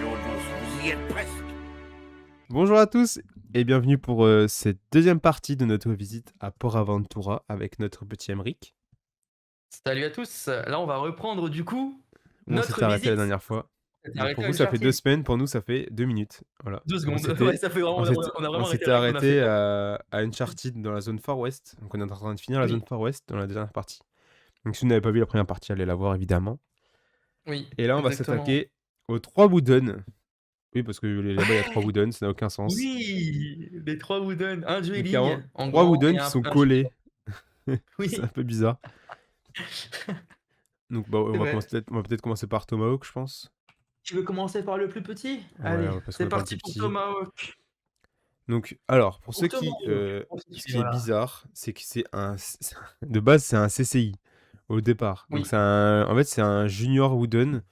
l'eau douce, vous y êtes presque. Bonjour à tous et bienvenue pour cette deuxième partie de notre visite à Port Aventura avec notre petit Emeric. Salut à tous, là on va reprendre du coup Où on s'était notre arrêté la visite. dernière fois. On s'est Donc pour arrêté à vous ça fait 2 Uncharted. semaines, pour nous ça fait 2 minutes. Voilà. 2 Donc secondes. Ouais, ça fait vraiment, on a on vraiment arrêté s'était avec, on a fait arrêté à Uncharted dans la zone Far West. Donc on est en train de finir la zone oui, Far West dans la dernière partie. Donc si vous n'avez pas vu la première partie, allez la voir évidemment. oui, Et là on va exactement. s'attaquer aux 3 Wooden. Oui parce que là-bas il y a 3 Wooden, ça n'a aucun sens. Oui, les 3 Wooden, un Donc il y a dueling vraiment en 3 grand Wooden et qui un sont junior. collés. C'est un Oui, peu bizarre. Donc bah, c'est vrai. on va peut-être commencer par Tomahawk, je pense. Tu veux commencer par le plus petit? Ouais, Allez, on va passer c'est par le parti plus pour petit. Tomahawk. Donc alors, pour ceux Pour qui, Tomahawk, pour ceux ce qui qui est voilà. bizarre, c'est que c'est un de base, c'est un CCI, au départ. Donc Oui, c'est un junior wooden.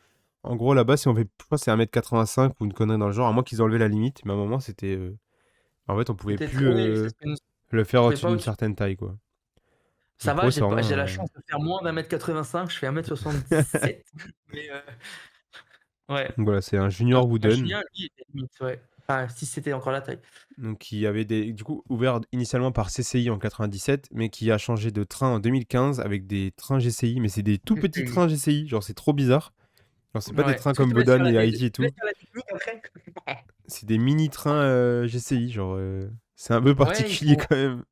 En gros, là-bas, si on fait je crois que c'est 1,85 m ou une connerie dans le genre, à moins qu'ils aient enlevé la limite, mais à un moment, c'était, en fait, on pouvait c'était plus, trop, oui, c'est ce que nous le faire on pouvait au-dessus pas d'une au-dessus. certaine taille, quoi. Ça Donc pour va, eux, c'est vraiment, j'ai la chance de faire moins d'1,85 m, je fais 1,77 m, mais ouais. donc voilà, c'est un Ah, junior wooden. Julien, lui, il était limite, ouais. Enfin, si c'était encore la taille. Donc qui avait du coup ouvert initialement par CCI en 97, mais qui a changé de train en 2015 avec des trains GCI, mais c'est des tout petits GTI. trains GCI, genre c'est trop bizarre. Genre c'est pas des Ouais. trains Est-ce que comme tu me laisses faire Bodan la et dé Heidi et tu me laisses tout, faire la technique après? c'est des mini trains GCI, genre c'est un peu Ouais, particulier quand même.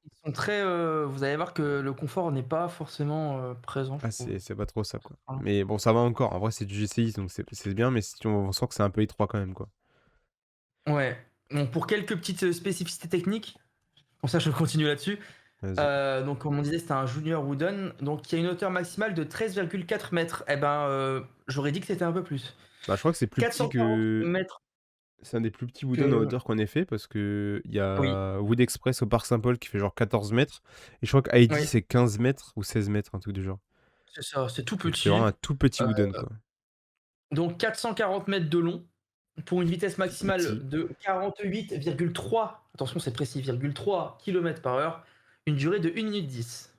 ils sont très, vous allez voir que le confort n'est pas forcément, présent, je Ah trouve, c'est pas trop ça sur quoi. ce train-là. Mais bon ça va encore, en vrai c'est du GCI donc c'est bien, mais si on sent que c'est un peu étroit quand même quoi. Ouais. Bon, pour quelques petites, spécificités techniques, comme ça je continue là-dessus. Vas-y. Donc comme on disait, c'était un junior wooden, donc qui a une hauteur maximale de 13,4 m. Et ben, j'aurais dit que c'était un peu plus. Bah je crois que c'est plus petit 440 que mètres c'est un des plus petits Wooden en que hauteur qu'on ait fait parce que il y oui, a Wood Express au Parc Saint-Paul qui fait genre 14 mètres et je crois que Heidi oui, c'est 15 mètres ou 16 mètres, un truc du genre. c'est ça, c'est tout Donc c'est vraiment petit. un tout petit Wooden quoi. Donc 440 mètres de long pour une vitesse C'est maximale petit. de 48,3, attention c'est précis, 3 km/h, une durée de 1 minute 10.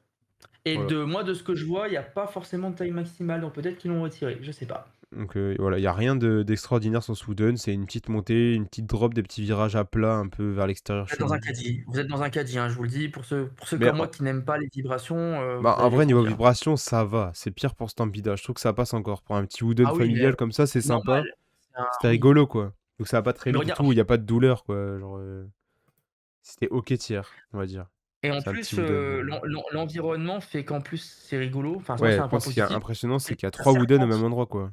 Et Voilà. de ce que je vois, il n'y a pas forcément de taille maximale, donc peut-être qu'ils l'ont retiré, je sais pas. Donc voilà, il y a rien d'extraordinaire sur ce Wooden, c'est une petite montée, une petite drop, des petits virages à plat un peu vers l'extérieur Vous êtes dans un chelou. caddie, vous êtes dans un caddie, hein, je vous le dis, pour ceux Mais comme moi qui n'aiment pas les vibrations, bah, vous en allez les vrai niveau sentir. vibration ça va, c'est pire pour Stampida. Je trouve que ça passe encore pour un petit Wooden Ah oui, mais familial comme ça, c'est normal, sympa. c'est un C'était oui. rigolo quoi. Donc ça va pas très Mais lourd et regarde, tout, il y a pas de douleur quoi, genre c'était OK tiers, on va dire. et en C'est un petit plus, Wooden, l'environnement fait qu'en plus c'est rigolo, enfin ça c'est ouais, un moi point ce qui est positif, impressionnant, c'est c'est que qu'il y a ça 3 Wooden au même serpente. endroit, quoi.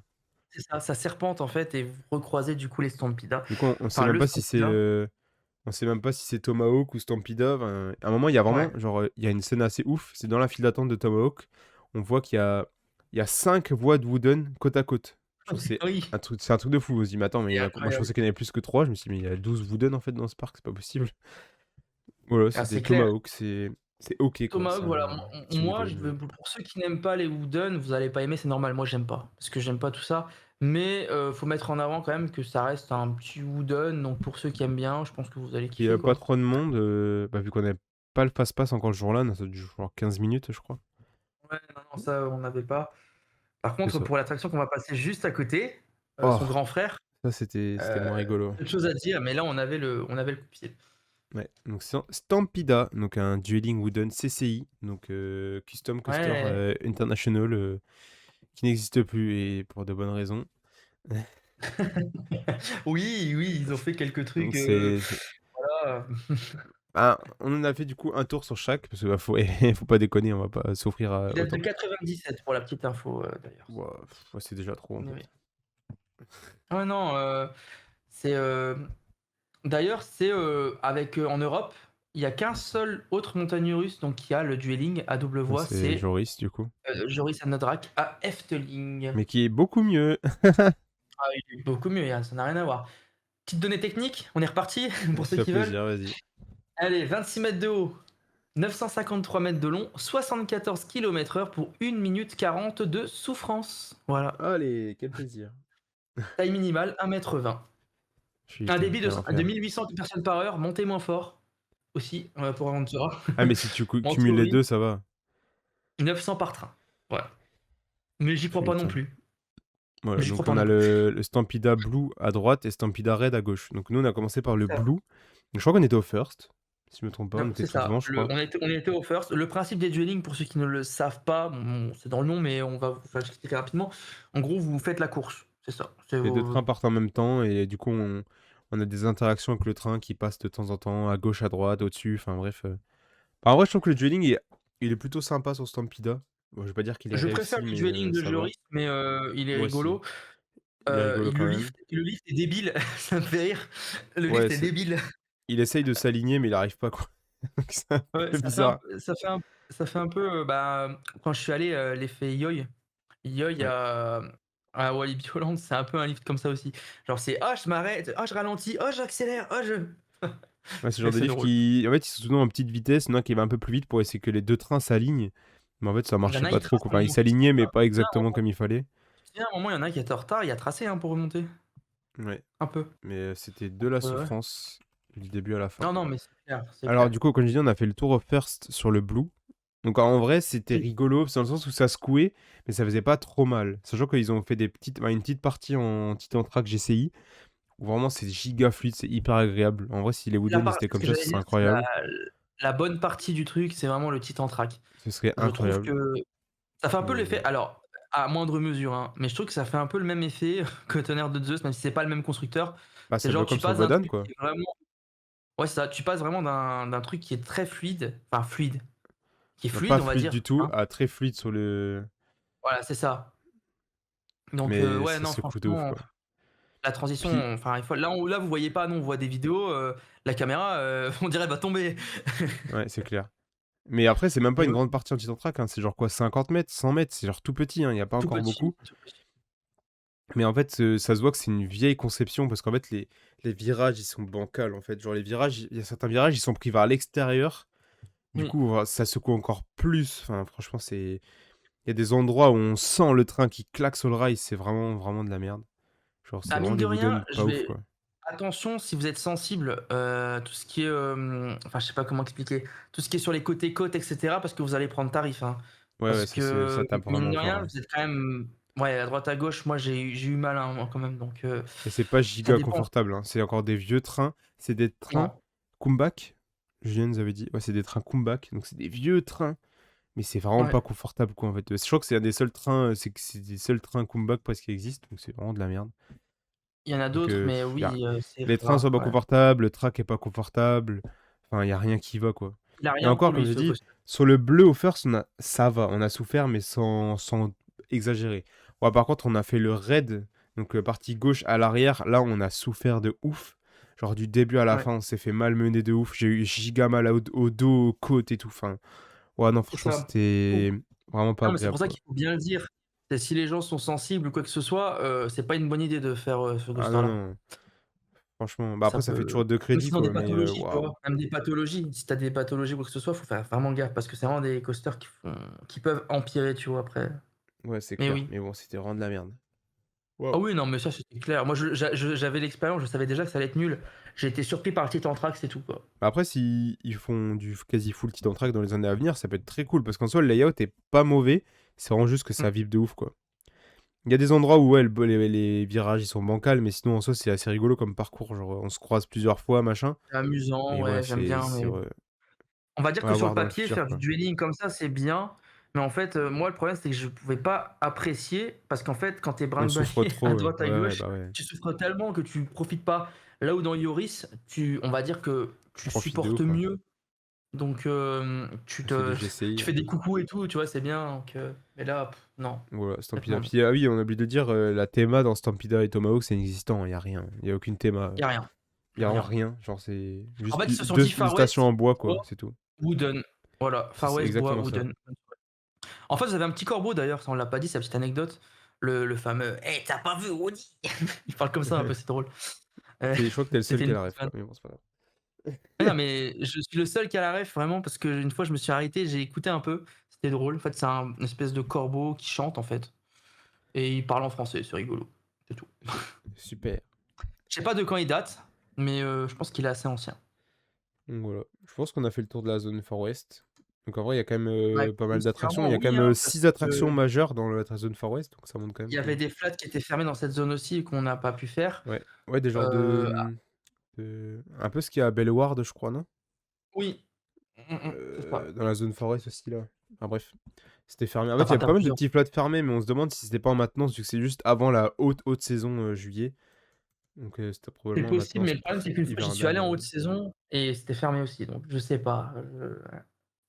C'est ça, ça serpente en fait et vous recroisez du coup les Stampida. Du coup, on sait Enfin même le pas si c'est, Stampida. on sait même pas si c'est Tomahawk ou Stampida, enfin, à un moment, il y a Ouais. vraiment genre, il y a une scène assez ouf, c'est dans la file d'attente de Tomahawk, on voit qu'il y a 5 voies de Wooden côte à côte. Genre Oui, c'est un truc de fou. On se dit: «Mais attends, mais il c'est y en a moi je incroyable. pensais qu'il y en avait plus que 3. Je me suis dit: «Mais il y a 12 Wooden en fait dans ce parc, c'est pas possible». Voilà, Ah, c'était c'est clair. Tomahawk, c'est OK quoi, Tomahawk, c'est voilà, un petit moi je Wooden, veux pour ceux qui n'aiment pas les wooden, vous allez pas aimer, c'est normal, moi j'aime pas, parce que j'aime pas tout ça. Mais faut mettre en avant quand même que ça reste un petit wooden, donc pour ceux qui aiment bien, je pense que vous allez il y kiffer, a pas quoi. trop de monde, bah, vu qu'on avait pas le fast-pass encore ce jour-là, ça a dû genre 15 minutes, je crois. Ouais, non, non, ça on n'avait pas. Par C'est contre, ça. pour l'attraction qu'on va passer juste à côté, Oh! son grand frère, Ça, c'était moins heu, rigolo. peu de choses à dire, mais là on avait le coup-de-pied. Ouais, donc Stampida, donc un Dueling Wooden CCI, donc Custom Coaster Ouais. International, qui n'existe plus et pour de bonnes raisons. Oui, oui, ils ont fait quelques Donc trucs, c'est voilà. bah, on en a fait du coup un tour sur chaque parce que, bah, faut faut pas déconner, on va pas s'offrir à Il date de autant. 97 pour la petite info, d'ailleurs. Wouah, ouais, c'est déjà trop en Oui, oui. fait. Ah non, c'est, d'ailleurs, c'est, avec, en Europe, il y a qu'un seul autre montagne russe donc qui a le dueling à double Ouais, voie, c'est c'est, Joris du coup, Joris An Nadrak à Efteling. mais qui est beaucoup mieux. Ah oui, oui, beaucoup mieux, ça n'a rien à voir. Petite donnée technique, on est reparti pour ceux Fais qui veulent? plaisir, vas-y. Allez, 26 mètres de haut, 953 mètres de long, 74 km/h pour 1 minute 40 de souffrance. Voilà. Allez, quel plaisir. Taille minimale, 1,20 m. Un débit de Quel enfer. 1800 personnes par heure, montez moins fort aussi, pour Aventura. Ah mais si tu En cumules les théorie, 2 ça va. 900 par train. Ouais. Mais j'y crois pas non Putain. plus. Voilà, Mais j'y donc crois pas on non a plus. le Stampida Blue à droite et Stampida Red à gauche. Donc nous, on a commencé par le C'est ça. Blue. Donc je crois qu'on était au first, si je me trompe pas, on Non, était c'est tout ça. devant, je crois. On a été au first. Le principe des dueling, pour ceux qui ne le savent pas, c'est dans le nom, mais on va vous faire expliquer rapidement. En gros, vous faites la course. C'est ça. C'est Les deux vos... trains partent en même temps et du coup, on a des interactions avec le train qui passe de temps en temps à gauche, à droite, au-dessus, enfin bref. Bah, en vrai, je trouve que le dueling, il est plutôt sympa sur Stampida. Bon, je vais pas dire qu'il est Je préfère réussi, le mais dueling de ça va. Joris, mais il est Moi aussi. rigolo. Il est rigolo quand même. Le lift est débile. Ça me fait rire. Le Ouais, lift est débile. il essaye de s'aligner, mais il arrive pas, quoi. Donc c'est un Ouais, peu bizarre. ça fait un peu, bah, quand je suis allé, l'effet Yoï. Yoï Ouais. à Walibi Holland, c'est un peu un lift comme ça aussi. Genre c'est: «Oh je m'arrête, oh je ralentis, oh j'accélère, oh je» Ouais, c'est le et genre de c'est livre drôle. qui en fait, ils sont souvent en petite vitesse, il y en a un qui va un peu plus vite pour essayer que les 2 trains s'alignent. Mais en fait, ça Il y en marchait a, pas ils trop, tracent quoi. un Enfin, ils moment qui s'alignaient, mais pas. pas exactement comme il fallait. Tu sais, à un moment, il y en a qui étaient en retard, il y a tracé, hein, pour remonter, Ouais, un peu. mais c'était de Donc la ouais. souffrance du début à la fin. Non, non, mais c'est clair, c'est Alors clair. du coup, comme je disais, on a fait le tour of first sur le Blue. Donc en vrai, c'était Oui. rigolo, c'est dans le sens où ça secouait, mais ça faisait pas trop mal. Sachant qu'ils ont fait une petite partie en Titan Track GCI, où vraiment c'est giga fluide, c'est hyper agréable. En vrai, si les La Wooden ils part étaient C'est ce comme que ça, ce j'allais serait dire, c'est la incroyable. la bonne partie du truc, c'est vraiment le Titan Track. Ce serait Je trouve incroyable. que ça fait un peu l'effet, Mais alors, à moindre mesure, hein, mais je trouve que ça fait un peu le même effet que Tonnerre de Zeus, même si c'est pas le même constructeur. bah, C'est c'est un peu genre comme tu sur passes d'un Godan, truc quoi. qui est vraiment, ouais, c'est ça, tu passes vraiment d'un truc qui est très fluide, enfin fluide, qui est Bah, pas fluide, on va fluide dire, du tout, hein. à très fluide sur le. Voilà, c'est ça. Donc Mais ouais, ça non, secoue de ouf, franchement, quoi. la transition, Puis, enfin, là, vous voyez pas, nous, on voit des vidéos, la caméra, on dirait elle va tomber. ouais, c'est clair. Mais après, c'est même pas Mais une ouais, grande partie en Titan Track, hein. C'est genre quoi, 50 mètres, 100 mètres, c'est genre tout petit, hein. Il y a pas tout encore petit, beaucoup. tout petit. Mais en fait, ça se voit que c'est une vieille conception parce qu'en fait, les virages, ils sont bancals, en fait. Genre, les virages, il y a certains virages, ils sont pris vers l'extérieur. Du Oui. coup, ça secoue encore plus. Enfin, franchement, c'est. Il y a des endroits où on sent le train qui claque sur le rail, c'est vraiment, vraiment de la merde. Genre, c'est Ah, vraiment mine des de rien, wooden je pas ouf, vais quoi. attention si vous êtes sensible, tout ce qui est, enfin, je sais pas comment expliquer, tout ce qui est sur les côtés côtes et cetera, parce que vous allez prendre tarif, hein. Ouais, ouais, Parce que, ça tape mine vraiment de fort, rien, ouais. vous êtes quand même, ouais, à droite, à gauche, moi, j'ai eu mal, hein, moi, quand même, donc Et c'est pas ça giga dépend. confortable, hein. C'est encore des vieux trains. C'est des trains Non. Kumbak. Julien nous avait dit. Ouais, c'est des trains Kumbak. Donc c'est des vieux trains. Mais c'est vraiment Ouais. pas confortable, quoi, en fait. Je crois que c'est un des seuls trains. C'est des seuls trains Kumbak presque qui existent. Donc c'est vraiment de la merde. Il y en a Donc d'autres, mais y a- oui, c'est les trains sont rare, pas ouais. confortables. Le track est pas confortable. Enfin, y a rien qui va, quoi. Il a Et rien encore, pour comme lui, j'ai ce dit, coaster. sur le bleu au first, ça va. On a souffert, mais sans exagérer. Ouais, par contre, on a fait le raid. Donc, partie gauche à l'arrière. Là, on a souffert de ouf. Genre, du début à la Ouais, fin, on s'est fait malmener de ouf. J'ai eu giga mal au dos, aux côtes et tout. Enfin, ouais, non, c'est franchement, ça. Faut c'était vraiment pas Non, mais c'est agréable, pour ça quoi. qu'il faut bien le dire. C'est si les gens sont sensibles ou quoi que ce soit, c'est pas une bonne idée de faire, ce Ah non, coaster-là. non, franchement. Bah, Ça après, ça fait toujours peut 2 Même crédits, s'ils ont des quoi. Mais pathologies, tu waouh. vois? Même des pathologies. Si tu as des pathologies ou quoi que ce soit, faut faire vraiment gaffe parce que c'est vraiment des coasters qui peuvent empirer, tu vois, après. Ouais, c'est Mais clair. oui. Mais bon, c'était vraiment de la merde. Ah Waouh. oui, non, mais ça, c'était clair. Moi, j'avais l'expérience, je savais déjà que ça allait être nul. J'ai été surpris par le Titan Track, c'est tout, quoi. Bah, après, si ils font du quasi full Titan Track dans les années à venir, ça peut être très cool parce qu'en soi, le layout est pas mauvais. C'est vraiment juste que Mmh. ça vibre de ouf, quoi. Il y a des endroits où ouais, les virages ils sont bancals, mais sinon en soi c'est assez rigolo comme parcours. Genre on se croise plusieurs fois, machin. C'est amusant, Mais ouais, ouais, j'aime bien, mais on va dire à que sur voir le dans le papier, futur, faire du quoi. dueling comme ça, c'est bien, mais en fait, moi, le problème, c'est que je pouvais pas apprécier parce qu'en fait, quand tu es On souffre brinque-ballé à trop, ouais. droite, à Ouais, ouais, gauche, bah ouais. tu souffres tellement que tu profites pas. Là où dans Yoris, on va dire que Tu tu profites de supportes ouf, ouais. mieux, donc Tu fais du tu GCI. fais des coucous et tout, tu vois? C'est bien, donc mais là, non, Voilà, en fait, non, Stampida. non. Puis ah oui, on a oublié de dire, la théma dans Stampida et Tomahawk c'est inexistant, il y a rien. Il y a aucune théma. Il y a rien, Il y a vraiment rien. rien. Genre c'est En juste fait, ils se sont deux, dit une Far station West, en bois, bois, quoi, c'est tout. wooden. Voilà, Far C'est West, bois, exactement ça. wooden. En fait, j'avais un petit corbeau d'ailleurs, ça on l'a pas dit, c'est la petite anecdote. Le fameux: «Hey, tu pas vu Woody?» Il parle comme ça un peu, c'est drôle. Heu, Je crois que t'es le seul c'était qui a une la petite ref, quoi. vanne. Mais bon, c'est pas grave. Mais non, mais je suis le seul qui a la ref vraiment parce qu'une fois je me suis arrêté, j'ai écouté un peu, c'était drôle. En fait, c'est un une espèce de corbeau qui chante en fait et il parle en français, c'est rigolo, c'est tout. Super. Je sais pas de quand il date, mais je pense qu'il est assez ancien. Donc voilà. Je pense qu'on a fait le tour de la zone Far West. Donc en vrai, il y a quand même, Bah, pas mal d'attractions. Il grossièrement y a quand oui, même, hein, parce 6 attractions que majeures dans la zone Far West, donc ça montre quand il même y que avait des flats qui étaient fermés dans cette zone aussi et qu'on n'a pas pu faire. ouais, ouais, des genres de, Ah un peu ce qu'il y a à Bellward, je crois, non? oui, c'est ça. Dans la zone Far West aussi là. Enfin bref, c'était fermé. En fait, il y Enfin, a tu pas mal de plusieurs petits flats fermés, mais on se demande si c'était pas en maintenance vu que c'est juste avant la haute saison, juillet. Donc c'était c'est probablement en possible, mais maintenance le problème, c'est qu'une fois, j'y suis allé hivernale, en haute saison et c'était fermé aussi, donc je sais pas, ouais.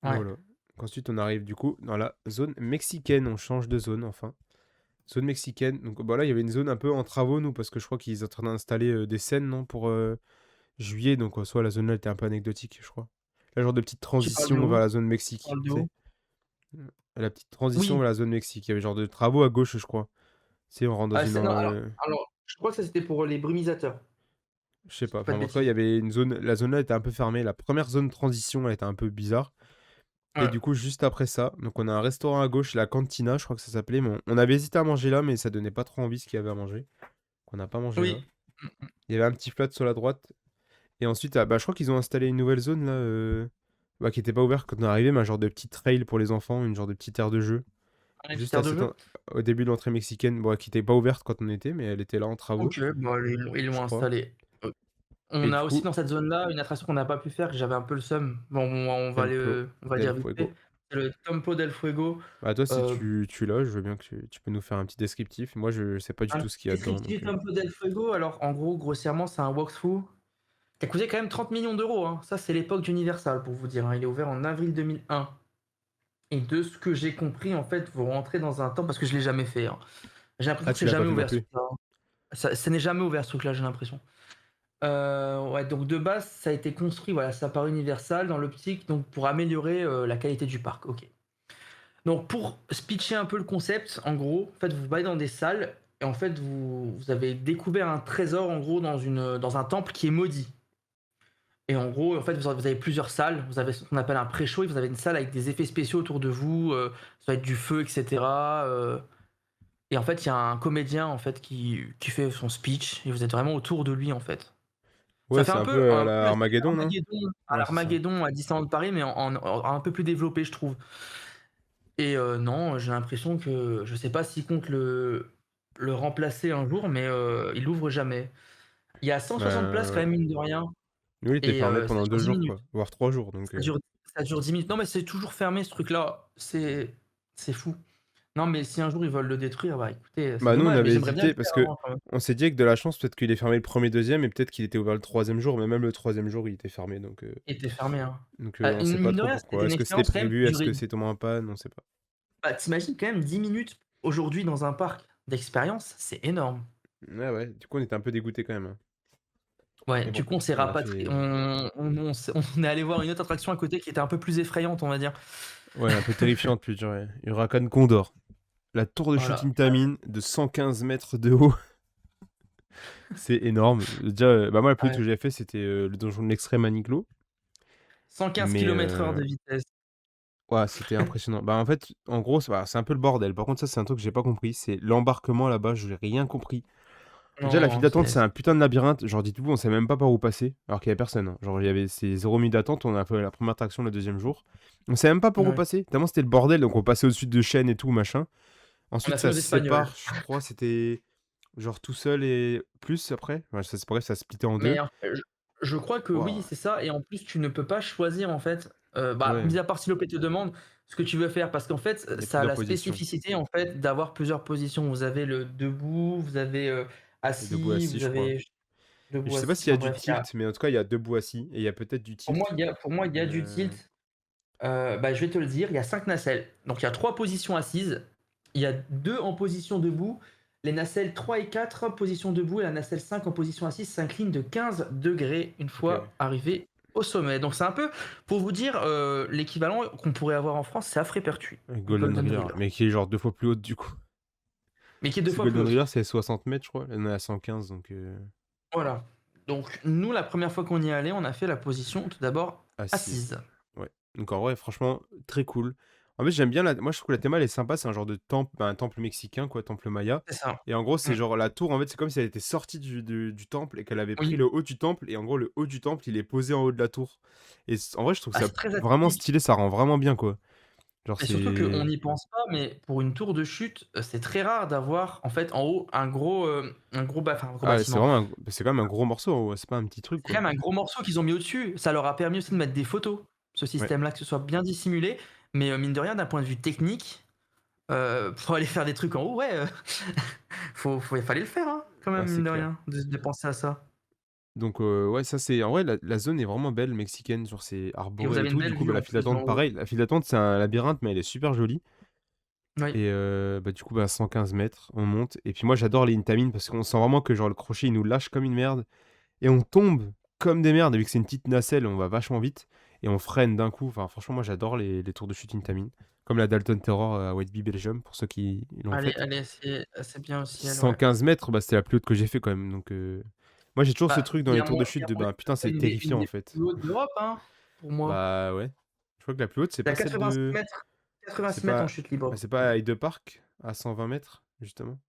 voilà. Donc ensuite, on arrive du coup dans la zone mexicaine. On change de zone enfin. Zone mexicaine. Donc bah là, il y avait une zone un peu en travaux, nous, parce que je crois qu'ils sont en train d'installer des scènes, non, pour juillet. Donc en soi, la zone là était un peu anecdotique, je crois. Là, genre de petite Tu parles de transition vers où? la zone Tu Mexique, parles de tu sais. où? La petite transition Oui, vers la zone Mexique. Il y avait genre de travaux à gauche, je crois. Tu sais, on rentre dans ah une. c'est non, alors, je crois que ça, c'était pour les brumisateurs, Je sais si je pas. dis pas Enfin, de en tout cas, il y bêtises. avait une zone. La zone là était un peu fermée. La première zone transition, elle était un peu bizarre. Et Ouais. du coup, juste après ça, donc on a un restaurant à gauche, la Cantina, je crois que ça s'appelait. Mais on avait hésité à manger là, mais ça donnait pas trop envie ce qu'il y avait à manger. On n'a pas mangé là. Oui. Mmh. Il y avait un petit flat sur la droite. Et ensuite, bah, je crois qu'ils ont installé une nouvelle zone là, bah, qui était pas ouverte quand on est arrivé, mais un genre de petit trail pour les enfants, une genre de petite aire de jeu. Un Juste petite à aire de cet jeu? au début de l'entrée mexicaine, bon, qui était pas ouverte quand on était, mais elle était là en travaux, OK, bah, ils je l'ont crois. installé. Et On du a aussi coup, dans cette zone-là une attraction qu'on n'a pas pu faire, que j'avais un peu le seum. Bon, Tempo on va del dire vite Fuego. fait. C'est le Tempo del Fuego. Bah, toi, si Heu, tu l'as, je veux bien que tu peux nous faire un petit descriptif. Moi, je sais pas du un tout petit ce qu'il y a dedans, descriptif donc Tempo del Fuego. Alors, en gros, grossièrement, c'est un walkthrough qui a coûté quand même 30 millions d'euros, hein. Ça, c'est l'époque d'Universal, pour vous dire, hein. Il est ouvert en avril 2001 et de ce que j'ai compris, en fait, vous rentrez dans un temple parce que je l'ai jamais fait, hein. J'ai l'impression ah, que tu c'est l'as pas jamais fait non ouvert ce plus? truc-là, hein. Ça n'est jamais ouvert ce truc-là, j'ai l'impression. Ouais, donc de base, ça a été construit, voilà, ça par Universal dans l'optique donc pour améliorer, la qualité du parc, OK. Donc pour pitcher un peu le concept, en gros, en fait, vous vous baladez dans des salles et en fait, vous avez découvert un trésor, en gros, dans un temple qui est maudit et en gros, en fait, vous avez plusieurs salles. Vous avez ce qu'on appelle un pré-show et vous avez une salle avec des effets spéciaux autour de vous, ça va être du feu et cetera, et en fait, il y a un comédien, en fait, qui fait son speech et vous êtes vraiment autour de lui, en fait. Ça Ouais, fait c'est un peu à un peu la l'esprit Armageddon, non? Ouais, c'est ça. d'Armageddon à Disneyland Paris, mais en un peu plus développé, je trouve. Et non, j'ai l'impression que je sais pas s'ils comptent le remplacer un jour, mais il l'ouvre jamais. Il y a 160 places quand Ouais. même, mine de rien, Nous, il était et fermé ça pendant dure 2 10 jours, minutes. quoi, voire 3 jours, donc Ça dure ça dure 10 minutes. Non, mais c'est toujours fermé ce truc-là. C'est fou. Non, mais si un jour ils veulent le détruire, bah, écoutez, c'est bah, nous, on dommage, mais avait j'aimerais bien le hésité parce faire, que hein, quand même. on s'est dit avec de la chance, peut-être qu'il est fermé le premier deuxième et peut-être qu'il était ouvert le troisième jour, mais même le troisième jour, il était fermé, Il était fermé, hein. on sait pas Mine de trop rien, c'était pourquoi. une Est-ce que c'était expérience quand même prévu? qui Est-ce durait que c'est tombé en panne? On sait pas. bah, tu quand même 10 minutes aujourd'hui dans un parc d'expérience, c'est énorme. Ouais, ouais, du coup, on était un peu dégoûtés quand même, hein. Ouais, Mais du bon, coup, on s'est on a rapatrié, fait on est allé voir une autre attraction à côté qui était un peu plus effrayante, on va dire. ouais, un peu terrifiante, plus ouais. Huracan Condor. La tour de Voilà, shooting Tamine de 115 mètres de haut. C'est énorme. Déjà, bah, moi, la plus haute ouais. que j'avais fait, c'était, le donjon de l'extrême à Niklo. 115 Mais, kilomètres/h de vitesse. ouais, c'était impressionnant. Bah, en fait, en gros, c'est un peu le bordel. Par contre, ça, c'est un truc que j'ai pas compris. C'est l'embarquement là-bas, j'ai rien compris. Déjà, la file Non, d'attente, c'est un putain de labyrinthe. Genre, dites-vous, on sait même pas par où passer, alors qu'il y avait personne, hein. Genre, il y avait ces 0 minutes d'attente. On a fait la première attraction le deuxième jour. On sait même pas par où ouais. passer. Tellement c'était le bordel. Donc, on passait au-dessus de chaînes et tout, machin. On a Ensuite, fait ça nos se espagnols. sépare, je crois, c'était genre tout seul et plus après. Ouais, ça, c'est bref, ça se splittait en Mais deux. je crois que oui, Waouh. c'est ça et en plus, tu ne peux pas choisir, en fait, bah, Ouais, mis à part si l'OP te demande ce que tu veux faire parce qu'en fait, il y a ça a plusieurs la positions. spécificité, en fait, d'avoir plusieurs positions. Vous avez le debout, vous avez, Et debout assis, assis, vous je crois. avez Et je debout, sais pas assis, s'il y a enfin du bref, il y a tilt, mais en tout cas, il y a debout assis et il y a peut-être du tilt. pour moi, il y a du Mais tilt. Bah, je vais te le dire, il y a 5 nacelles. Donc il y a 3 positions assises, il y a 2 en position debout. Les nacelles 3 et 4 position debout et la nacelle 5 en position assise s'incline de 15 degrés une OK. fois arrivé au sommet. Donc c'est un peu, pour vous dire, l'équivalent qu'on pourrait avoir en France, c'est Afrépertuis, Avec Golden Golden River, River, mais qui est genre 2 fois plus haute du coup. mais qui est 2 Parce que fois plus Golden haute. River, c'est 60 mètres, je crois. Là, on est à 115, donc Voilà. Donc nous, la première fois qu'on y est allé, on a fait la position tout d'abord assise. assise. Ouais. Donc en vrai, franchement, très cool. En fait, j'aime bien la moi, je trouve que la théma, elle est sympa. C'est un genre de temple, bah, un temple mexicain, quoi, temple maya C'est ça. et en gros, c'est Mmh. genre la tour, en fait, c'est comme si elle était sortie du temple et qu'elle avait pris Oui. le haut du temple et en gros, le haut du temple, il est posé en haut de la tour et en vrai, je trouve Ah, ça c'est très vraiment atypique stylé, ça rend vraiment bien, quoi. Genre, et surtout qu'on c'est n'y pense pas, mais pour une tour de chute, c'est très rare d'avoir, en fait, en haut un gros ah ouais, c'est bâtiment. vraiment c'est quand même un gros morceau, ouais, c'est pas un petit truc, C'est quand quoi. même un gros morceau qu'ils ont mis au-dessus. Ça leur a permis aussi de mettre des photos, ce Ouais, système-là, que ce soit bien dissimulé, mais mine de rien, d'un point de vue technique, pour aller faire des trucs en haut, ouais, il fallait le faire, hein, quand ah, même, c'est mine de clair. rien, de penser à ça. Donc ouais, ça c'est en vrai la zone est vraiment belle mexicaine, genre c'est Et vous arboré et avez une tout. Du belle coup, vue bah, la en file plus d'en d'attente haut. pareil. La file d'attente, c'est un labyrinthe, mais elle est super jolie Oui. et bah, du coup, bah, 115 mètres, on monte et puis moi j'adore les Intamin parce qu'on sent vraiment que genre le crochet, il nous lâche comme une merde et on tombe comme des merdes vu que c'est une petite nacelle, on va vachement vite et on freine d'un coup. Enfin franchement, moi j'adore les tours de chute Intamin, comme la Dalton Terror à Whitby, Belgium, pour ceux qui l'ont faite. Elle est assez bien aussi elle, ouais. 115 mètres, bah, c'était la plus haute que j'ai fait quand même donc moi j'ai toujours ce Bah, truc dans les tours de chute il y a de, moyen bah, que ça putain, soit c'est une terrifiant en des fait. plus hautes d'Europe, hein, pour moi. Bah, ouais. Je crois que la plus haute, c'est Tu pas as celle 86 de mètres, c'est 86 mètres en pas chute bah, libre. c'est pas à Hyde Park, à 120 mètres justement?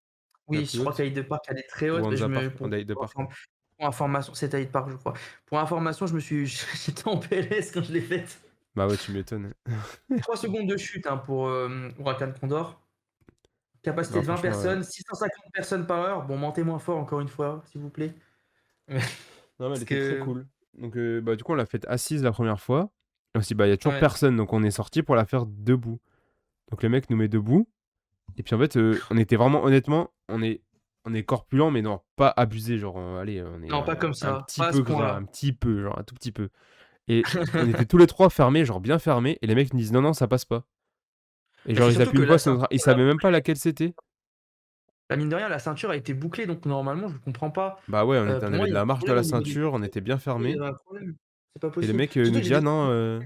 La Oui, plus je crois haute? qu'Hyde Park, elle est très Ou haute, mais je Hansa me Park? Hyde Park, ouais. pour information, c'était Hyde Park, je crois. Pour information, je me suis j'étais en PLS quand je l'ai faite. Bah, ouais, tu m'étonnes. 3 secondes de chute, hein, pour, Huracan Condor. Capacité Non, de 20 franchement, personnes, 650 personnes par heure. Bon, montez moins fort encore une fois, s'il vous plaît. non, mais elle Parce était très que cool. Donc bah, du coup, on l'a faite assise la première fois et on s'est dit: «Bah, il y a toujours ouais. personne», donc on est sortis pour la faire debout. Donc le mec nous met debout et puis en fait, on était vraiment honnêtement, on est corpulents mais non, pas abusé, genre, allez, on est, Non, pas comme un ça, petit pas à ce peu gras, un point-là. petit peu, genre un tout petit peu et on était tous les 3 fermés, genre bien fermés et les mecs nous disent: «Non, non, ça passe pas». Et Bah, genre c'est ils surtout appuient que une la fois sur ceinture, notre ils on l'a savaient même pas laquelle c'était. bah, mine de rien, la ceinture a été bouclée, donc normalement, je comprends pas. Bah ouais, on Pour avait moi, de il y a la un marge dans problème la au niveau du ceinture, on bouclier. était bien Oui, il y fermés avait un problème. C'est pas et le possible. mec, Surtout nous que dit: «Ah non,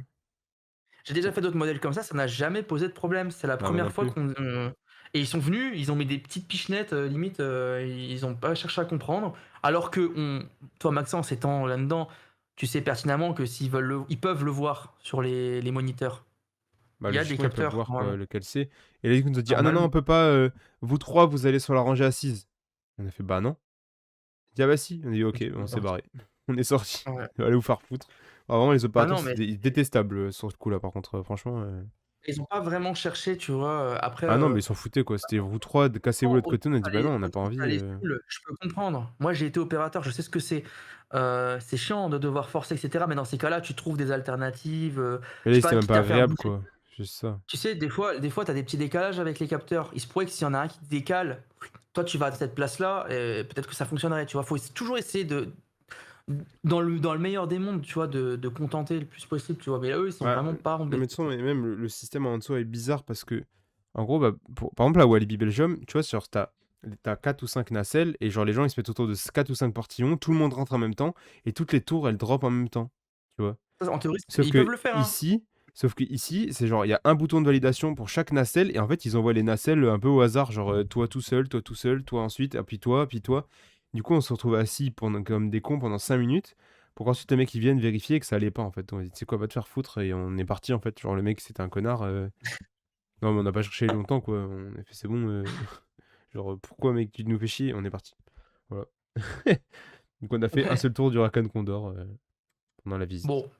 j'ai déjà fait d'autres modèles comme ça n'a jamais posé de problème. C'est la non moi première non fois plus». qu'on et ils sont venus, ils ont mis des petites pichenettes, limite, ils ont pas cherché à comprendre. Alors que toi, Maxence, étant là-dedans, tu sais pertinemment que s'ils veulent ils peuvent le voir sur les moniteurs. Bah Il y a des logiquement ils peuvent capteurs, voir quoi, normalement. lequel c'est et là il nous a dit: «Ah non, non, on Normalement. peut pas, vous 3 vous allez sur la rangée assise». On a fait: «Bah non». Il dit: «Ah bah si». On a dit: Et «OK», du coup, on on est s'est parti. barrés. On est sortis. Ouais. Allez vous faire foutre. Ah vraiment les Ah opérateurs non, mais c'était détestables, sur ce coup-là par contre, franchement, ils ont pas vraiment cherché, tu vois? Après, ah non mais ils s'en foutaient quoi, c'était: «Vous 3 cassez-vous de l'autre côté». On a dit: «Bah non, on n'a pas autant envie, ça les saoule, je peux comprendre. Moi, j'ai été opérateur, je sais ce que c'est. C'est chiant de devoir forcer et cetera, mais dans ces cas-là, tu trouves des alternatives, et je là sais pas, c'était même quitte pas à faire agréable bouger. quoi, juste ça. Tu sais, des fois, tu as des petits décalages avec les capteurs. Il se pourrait que s'il y en a un qui te décale, toi, tu vas à cette place-là et peut-être que ça fonctionnerait, tu vois? Faut toujours essayer de dans le meilleur des mondes, tu vois, de contenter le plus possible, tu vois? Mais là, eux, ils sont Ouais, vraiment pas non mais de embêtés, toute façon quoi. et même le système en dessous est bizarre parce que en gros, bah, pour par exemple, à Walibi Belgium, tu vois, genre, tu as 4 ou 5 nacelles et genre les gens, ils se mettent autour de 4 ou 5 portillons, tout le monde rentre en même temps et toutes les tours, elles drop en même temps, tu vois? Ça, en théorie, Sauf ils peuvent que le faire, hein. ici sauf que ici c'est genre, il y a un bouton de validation pour chaque nacelle et en fait, ils envoient les nacelles, un peu au hasard, genre, toi tout seul, toi ensuite, ah puis toi, puis toi. Du coup, on se retrouve assis pendant comme des cons pendant 5 minutes pour qu'ensuite les mecs, ils viennent vérifier que ça allait pas, en fait. On a dit: «Tu sais quoi? Va te faire foutre» et on est parti, en fait. Genre le mec, c'était un connard, non, mais on n'a pas cherché longtemps, quoi. On a fait: «C'est bon, genre, pourquoi mec, tu nous fais chier?» On est parti. Voilà. Donc on a fait un Ouais. seul tour du Rakan Condor, pendant la visite. Bon,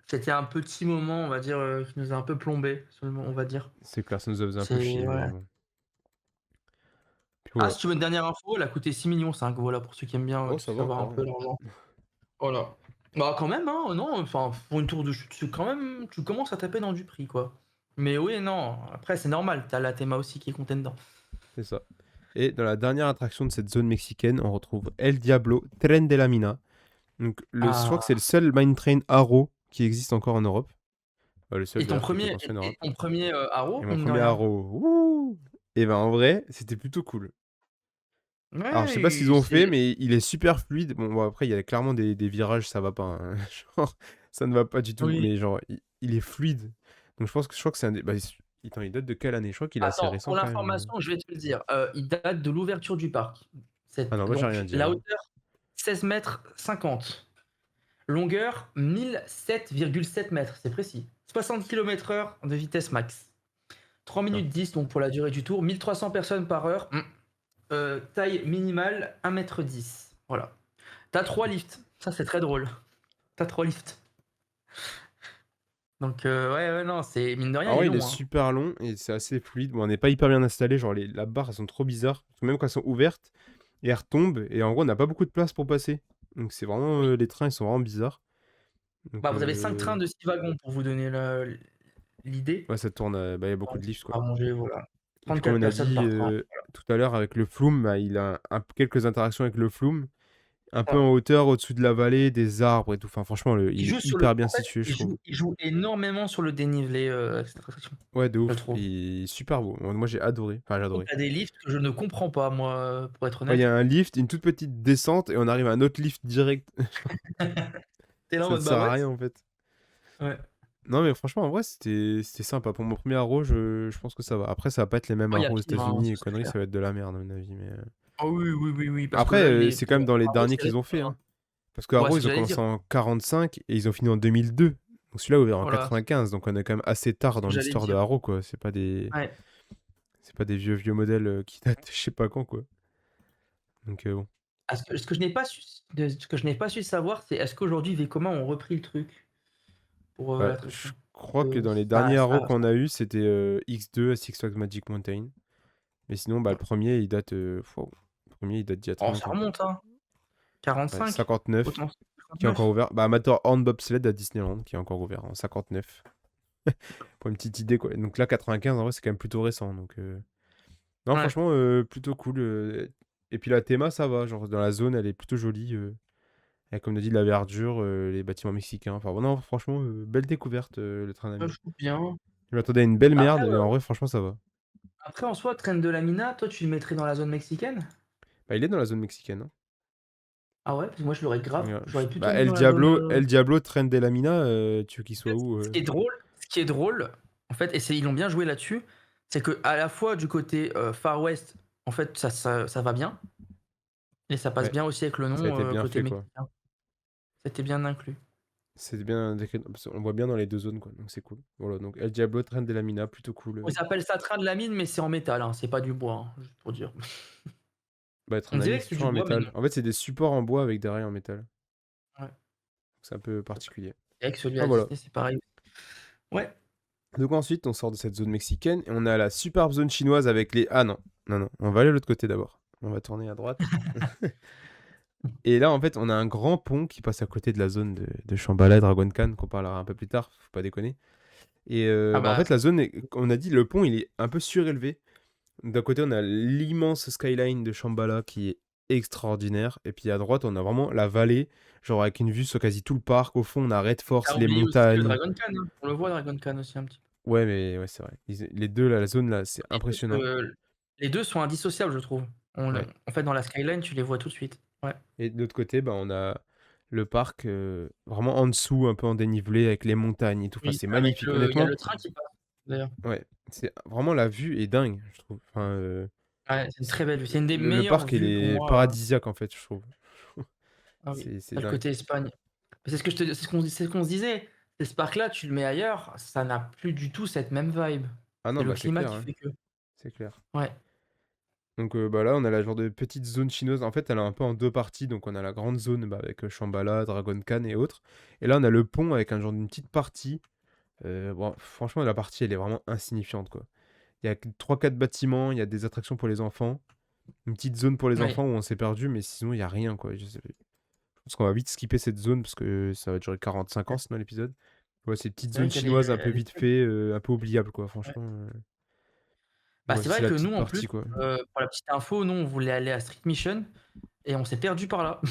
c'était un petit moment, on va dire, qui nous a un peu plombé, seulement, on va dire. C'est clair, ça nous a fait un peu C'est chier, mais ouais. bon. Puis Ah, voilà. si tu veux une dernière info, elle a coûté 6,5 millions, voilà, pour ceux qui aiment bien, Oh, tout ça ce va savoir un encore, peu l'argent. Voilà. Bah, quand même, hein, non, enfin, pour une tour de chute, c'est quand même tu commences à taper dans du prix, quoi. Mais oui, non, après c'est normal, tu as la théma aussi qui est comptée dedans. c'est ça. Et dans la dernière attraction de cette zone mexicaine, on retrouve El Diablo Tren de la Mina. Donc je crois que c'est Ah, le seul mine train Arrow qui existe encore en Europe. Le seul et ton d'ailleurs qui était premier construit en et Europe. ton 1er, Et haro, mon mine de premier rien? Arrow, wouh! Et ben en vrai, c'était plutôt cool. Alors je sais pas ce qu'ils Ouais, ont fait, c'est mais il est super fluide. Bon après il y a clairement des virages, ça va pas, hein. Genre, ça ne va pas du tout. oui. Mais genre, il est fluide. Donc je crois que c'est un des. Bah, attends, il date de quelle année? Je crois qu'il est assez Attends, récent pour quand même. l'information, je vais te le dire, il date de l'ouverture du parc. Ah non, moi j'ai rien Donc dit la alors. hauteur 16,50 m. Longueur 1007,7 mètres, c'est précis. 60 km/h de vitesse max. 3 Ah. minutes 10 donc pour la durée du tour. 1300 personnes par heure. Taille minimale 1,10 m. Voilà. T'as 3 lifts. Ça, c'est très drôle. T'as 3 lifts. Donc, ouais, non, c'est mine de rien, Alors il est ouais, il est long. Hein. super long et c'est assez fluide. Bon, on n'est pas hyper bien installé, genre la barre, elles sont trop bizarres. Parce que même quand elles sont ouvertes, et elles retombent, et en gros, on n'a pas beaucoup de place pour passer. Donc c'est vraiment, Oui. les trains, ils sont vraiment bizarres. Donc Bah, vous avez 5 trains de 6 wagons pour vous donner l'idée. ouais, ça tourne, bah, il y a beaucoup Donc, de lifts, quoi. à manger, voilà. Et puis comme 34 on a personnes dit par train. tout à l'heure avec le Flume, bah, il a quelques interactions avec le Flume, un peu Ça. en hauteur, au-dessus de la vallée, des arbres et tout. Enfin, franchement, Il il est joue sur le hyper bien en fait, situé, je trouve. il joue énormément sur le dénivelé, cette attraction, Ouais, de je ouf. trouve. Il est super beau. Moi, j'ai adoré. Enfin, j'ai Par contre, adoré. tu as des lifts que je ne comprends pas moi, pour être Ouais, il y honnête. a un lift, une toute petite descente, et on arrive à un autre lift direct. Tu es là en Ça ne mode: «Bah, sert à what?» rien, en fait. Ouais. Non, mais franchement, en vrai, c'était sympa. Pour mon premier Arrow, je pense que ça va. Après, ça va pas être les mêmes Oh, il y a Arrows aux pire, hein, États-Unis ça et c'est conneries, clair. ça va être de la merde, à mon avis. Mais Ah oui, oui, oui, oui, parce que après, là, il est c'est quand même dans les Arrow, derniers c'est qu'ils ont récent, fait, hein. hein. Parce que Ouais, Arrow, ce que ils ont j'allais dire. commencé en 45 et ils ont fini en 2002. Donc celui-là, ouvert en Voilà, 95. Donc on est quand même assez ce tard que dans j'allais l'histoire de dire. Arrow, quoi. Ouais. C'est pas des vieux modèles qui datent de je sais pas quand, quoi. Donc bon. Ah, ce que je n'ai pas su ce que je n'ai pas su savoir, c'est est-ce qu'aujourd'hui Vekoma ont repris le truc pour, Bah, je l'attraction? crois que dans les Ça derniers Arrows ça qu'on a eu, c'était X2 à Six Flags Magic Mountain. Mais sinon, bah, le premier, il date, wow, le premier, il date d'il y a très oh, ça longtemps, quoi. remonte, hein. Ouais, 45? 59, Potentiel qui est 59? encore ouvert. Bah, Matterhorn Bobsled à Disneyland, qui est encore ouvert en 59. Pour une petite idée, quoi. Donc là, 95, en vrai, c'est quand même plutôt récent. Donc, non, Ouais. franchement, plutôt cool. Et puis la théma, ça va. Genre, dans la zone, elle est plutôt jolie. Avec, comme on a dit, de la verdure, les bâtiments mexicains. Enfin, non, franchement, belle découverte, le train Ça d'ami. joue bien. Je m'attendais à une belle Après, merde, et en vrai, franchement, ça va. après en soi, Tren de la Mina, toi tu le mettrais dans la zone mexicaine? Bah, il est dans la zone mexicaine, hein. Ah ouais? Parce que moi je l'aurais grave Regarde, j'aurais plutôt bah, mis dans la zone, El Diablo, Tren de la Mina, tu veux qu'il soit où ce qui est drôle, en fait, et c'est ils l'ont bien joué là-dessus, c'est qu'à la fois du côté, Far West, en fait, ça va bien et ça passe Ouais, bien aussi avec le ça a nom, été bien côté fait, quoi. mexicain. C'était bien inclus. C'est bien décrit, parce qu'on voit bien dans les deux zones, quoi. Donc c'est cool. Voilà, donc El Diablo, Tren de la Mina, plutôt cool. Ils appellent ça train de la mine, mais c'est en métal, hein, c'est pas du bois, hein, juste pour dire. Bah, On Tren de la dirait Mina, que c'est c'est du toujours en bois, mais métal. non. En fait, c'est des supports en bois avec des rails en métal. Ouais. C'est un peu particulier. Et avec celui Ah, à voilà. Disney, c'est pareil. Ouais. Donc ensuite, on sort de cette zone mexicaine et on a la superbe zone chinoise avec les... Ah non, non, non, on va aller de l'autre côté d'abord. On va tourner à droite. Et là, en fait, on a un grand pont qui passe à côté de la zone de Shambhala et Dragon Khan, qu'on parlera un peu plus tard, faut pas déconner. Et Ah bah, en bah, fait, la zone, on a dit, le pont, il est un peu surélevé. D'un côté, on a l'immense skyline de Shambhala qui est extraordinaire. Et puis à droite, on a vraiment la vallée, genre avec une vue sur quasi tout le parc. Au fond, on a Red tu Force, les oublié aussi, montagnes. Dragon Khan, hein. On le voit Dragon Khan aussi un petit peu. Ouais, mais ouais, c'est vrai. Les deux, là, la zone là, c'est Les 2 impressionnant. se les 2 sont indissociables, je trouve. Ouais. En fait, dans la skyline, tu les vois tout de suite. Ouais. Et de l'autre côté, bah, on a le parc vraiment en dessous, un peu en dénivelé, avec les montagnes et tout. Enfin, Oui, c'est avec magnifique. le il y a Honnêtement, le train qui passe, d'ailleurs. ouais, c'est vraiment la vue est dingue, je trouve. Enfin, Ouais, c'est une très belle vue. C'est une des le meilleures parc, il vues pour est moi, paradisiaque, en fait, je trouve. ah oui, C'est tu le dingue. côté Espagne. C'est ce que je te c'est ce qu'on se disait. Ce parc-là, tu le mets ailleurs, ça n'a plus du tout cette même vibe. Ah non, C'est le bah c'est climat clair, qui hein, fait que. c'est clair. Ouais. Donc bah là, on a la genre de petite zone chinoise. En fait, elle est un peu en deux parties. Donc on a la grande zone bah, avec Shambhala, Dragon Khan et autres. Et là, on a le pont avec un genre d'une petite partie. Bon, franchement, la partie, elle est vraiment insignifiante, quoi. Il y a que 3-4 bâtiments, il y a des attractions pour les enfants. Une petite zone pour les Oui. enfants où on s'est perdu, mais sinon, il y a rien, quoi. Je pense qu'on va vite skipper cette zone parce que ça va durer 45 ans, sinon, l'épisode. Ouais, ces petites C'est vrai zones qu'elle est, chinoises un peu elle est vite fait, un peu oubliables, quoi. ouais. Franchement, Bah, ouais, c'est c'est vrai la que petite nous, en plus, partie, quoi. pour la petite info, nous, on voulait aller à Street Mission et on s'est perdu par là.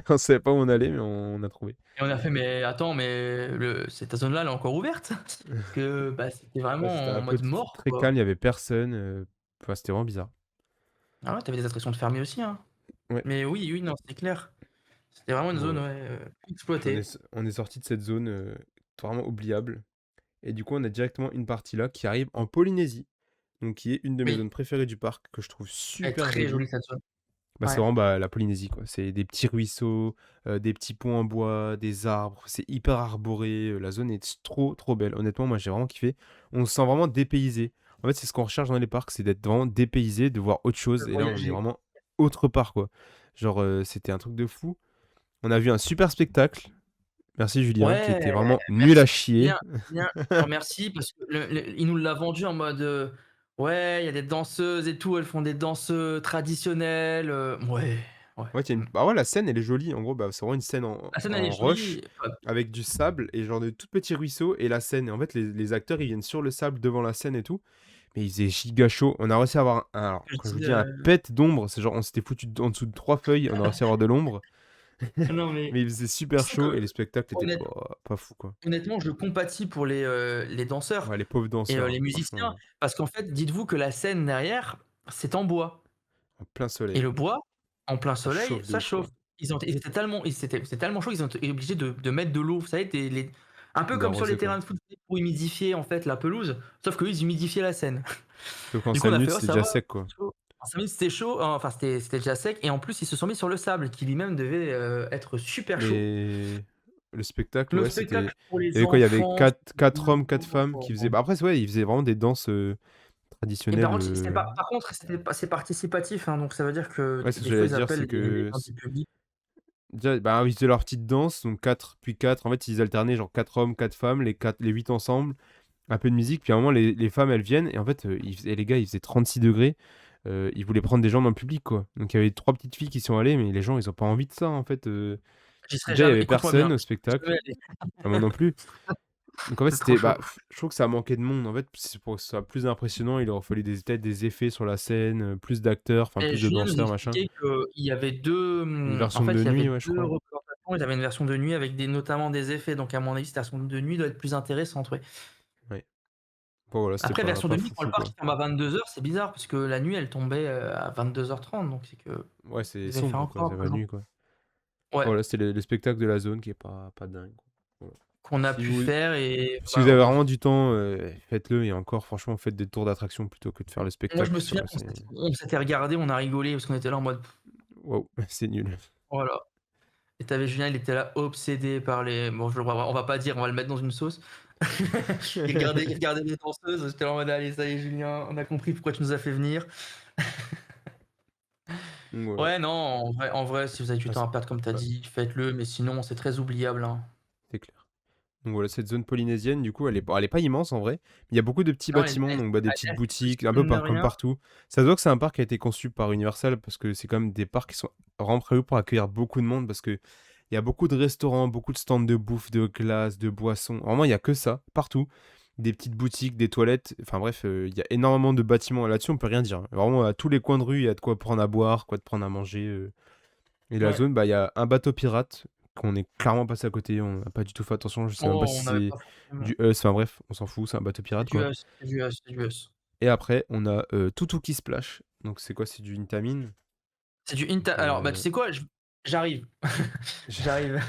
On savait pas où on allait, mais on a trouvé. Et on a fait: «Mais attends, mais cette zone-là, elle est encore ouverte?» Parce que, bah, c'était Ouais, vraiment c'était en un peu mode mort, très quoi. calme, il y avait personne. Enfin, c'était vraiment bizarre. Ah ouais, tu avais des attractions de fermées aussi, hein. Ouais, Mais oui, oui, non, c'est clair. C'était vraiment une zone, voilà. ouais, Puis exploitée. on est sorti de cette zone vraiment oubliable. Et du coup, on a directement une partie là qui arrive en Polynésie. Donc, qui est une de mes Oui, zones préférées du parc, que je trouve elle est super très jolie. jolie cette zone. Bah, c'est Ouais. vraiment, bah, la Polynésie, quoi. C'est des petits ruisseaux, des petits ponts en bois, des arbres, c'est hyper arboré, la zone est trop, trop belle. Honnêtement, moi, j'ai vraiment kiffé. On se sent vraiment dépaysé. En fait, c'est ce qu'on recherche dans les parcs, c'est d'être vraiment dépaysé, de voir autre De chose et là, on est voyager. vraiment autre part, quoi. Genre, c'était un truc de fou. On a vu un super spectacle, merci Julien, qui Ouais, était vraiment nul à merci chier. Julien. Julien, je te remercie parce que il nous l'a vendu en mode, ouais, il y a des danseuses et tout, elles font des danses, traditionnelles, ouais, ouais, Ouais, mmh. bah, ouais, la scène, elle est jolie. En gros, bah, c'est vraiment une scène en La scène, elle est en roche jolie, enfin, avec du sable et genre de tout petits ruisseaux et la scène et en fait, les acteurs, ils viennent sur le sable devant la scène et tout, mais il faisait giga chaud. On a réussi à avoir un alors, je quand je vous dis, dis un pet d'ombre, c'est genre on s'était foutu en dessous de 3 feuilles, on a réussi à avoir de l'ombre, non mais mais il faisait tu super sais chaud et que le spectacle était honnête pas fou, quoi. honnêtement, je compatis pour les danseurs Ouais, les pauvres et danseurs, les hein, musiciens franchement, parce qu'en fait, dites-vous que la scène derrière, c'est en bois en plein et soleil. le bois, en plein Ça soleil, chauffe de ça ouf, chauffe. quoi. Ils étaient tellement c'était tellement chaud qu'ils ont été obligés de mettre de l'eau, vous savez, des les un peu comme sur les D'arroser, quoi. terrains de foot pour humidifier, en fait, la pelouse, sauf qu'eux, ils humidifiaient la scène. Sauf qu'en Du coup, 5 on a minutes, fait: «Oh c'était ça déjà va, sec, quoi. c'est chaud». En 5 minutes, c'était chaud, enfin, c'était déjà sec et en plus, ils se sont mis sur le sable qui lui-même devait, être super chaud. Mais le spectacle, Le ouais, spectacle c'était pour il y les avait quoi? Il y avait enfants, quatre hommes, 4 femmes qui faisaient bah, après, c'est ouais, ils faisaient vraiment des danses, et par traditionnelles, contre, c'était pas par contre, c'était pas c'est participatif, hein, donc ça veut dire que ouais, c'est ce que des fois, j'allais ils dire, appellent c'est les que gens du public. déjà, bah, ils faisaient leur petite danse, donc 4 puis 4. En fait, ils alternaient genre 4 hommes, 4 femmes, les 8 ensemble, un peu de musique, puis à un moment, les femmes, elles viennent et en fait, les gars, il faisait 36 degrés. Ils voulaient prendre des gens dans le public, quoi. Donc il y avait 3 petites filles qui sont allées, mais les gens, ils ont pas envie de ça, en fait, J'y serais déjà, il y jamais avait écoute-moi bien, personne au j'y serais spectacle. jamais allé. Ah, moi non plus. Donc en fait, C'est trop c'était chaud. bah, je trouve que ça manquait de monde. En fait, c'est pour que ce soit plus impressionnant, il aurait fallu peut-être des effets sur la scène, plus d'acteurs, enfin Et plus de Julien nous danseurs, machin. expliquait qu'il y avait 2, Une en version fait, de il y avait nuit, ouais, je 2 crois. représentations. Ils avaient une version de nuit avec notamment des effets, donc à mon avis, cette version de nuit doit être plus intéressante, ouais. Ouais. Bon voilà, c'était Après version de pas nuit, fou quand le fou, parc quoi. il ferme à 22h, c'est bizarre parce que la nuit, elle tombait, à 22h30, donc c'est que Ouais, c'est ils devaient faire sombre, quoi, encore c'est un peu la jour. nuit, quoi. Ouais, Voilà, c'était le spectacle de la zone qui est pas dingue, quoi. Voilà. qu'on a Si pu vous faire et si vous bah, avez vraiment du temps, faites-le et encore franchement, faites des tours d'attraction plutôt que de faire le moi je spectacle me parce que souviens là, qu'on c'est s'était regardés, on a rigolé parce qu'on était là en mode: waouh, c'est nul. «Voilà». Et tu avais Julien, il était là obsédé par les bon, on va pas dire, on va le mettre dans une sauce. Il regardait les danseuses, j'étais là en mode: «Allez, ça y est Julien, on a compris pourquoi tu nous as fait venir». Donc voilà. Ouais, non, en vrai, si vous avez du Ah temps c'est à perdre comme tu as bah, dit, faites-le, mais sinon c'est très oubliable, hein. c'est clair. Donc voilà, cette zone polynésienne, du coup, elle est bon, elle est pas immense en vrai, mais il y a beaucoup de petits Non, elle bâtiments, elle donc bah, des elle petites elle fait boutiques, petit un peu mine de comme rien. partout. Ça se voit que c'est un parc qui a été conçu par Universal parce que c'est quand même des parcs qui sont vraiment prévus pour accueillir beaucoup de monde parce que il y a beaucoup de restaurants, beaucoup de stands de bouffe, de glace, de boissons. Vraiment, il y a que ça, partout. Des petites boutiques, des toilettes, enfin bref, il y a énormément de bâtiments. Là-dessus, on peut rien dire, hein. Vraiment, à tous les coins de rue, il y a de quoi prendre à boire, quoi de prendre à manger. Et la Ouais. zone, bah, il y a un bateau pirate qu'on est clairement passé à côté, on n'a pas du tout fait attention, je sais même pas Oh, si on avait c'est pas forcément du Eus, enfin bref, on s'en fout, c'est un bateau c'est pirate, du quoi. Us, c'est du Us, c'est du Us. Et après, on a Tutuki Splash, donc c'est quoi? C'est du Intamin. C'est du Inta alors, bah, tu Euh, sais quoi? J'arrive. j- J'arrive.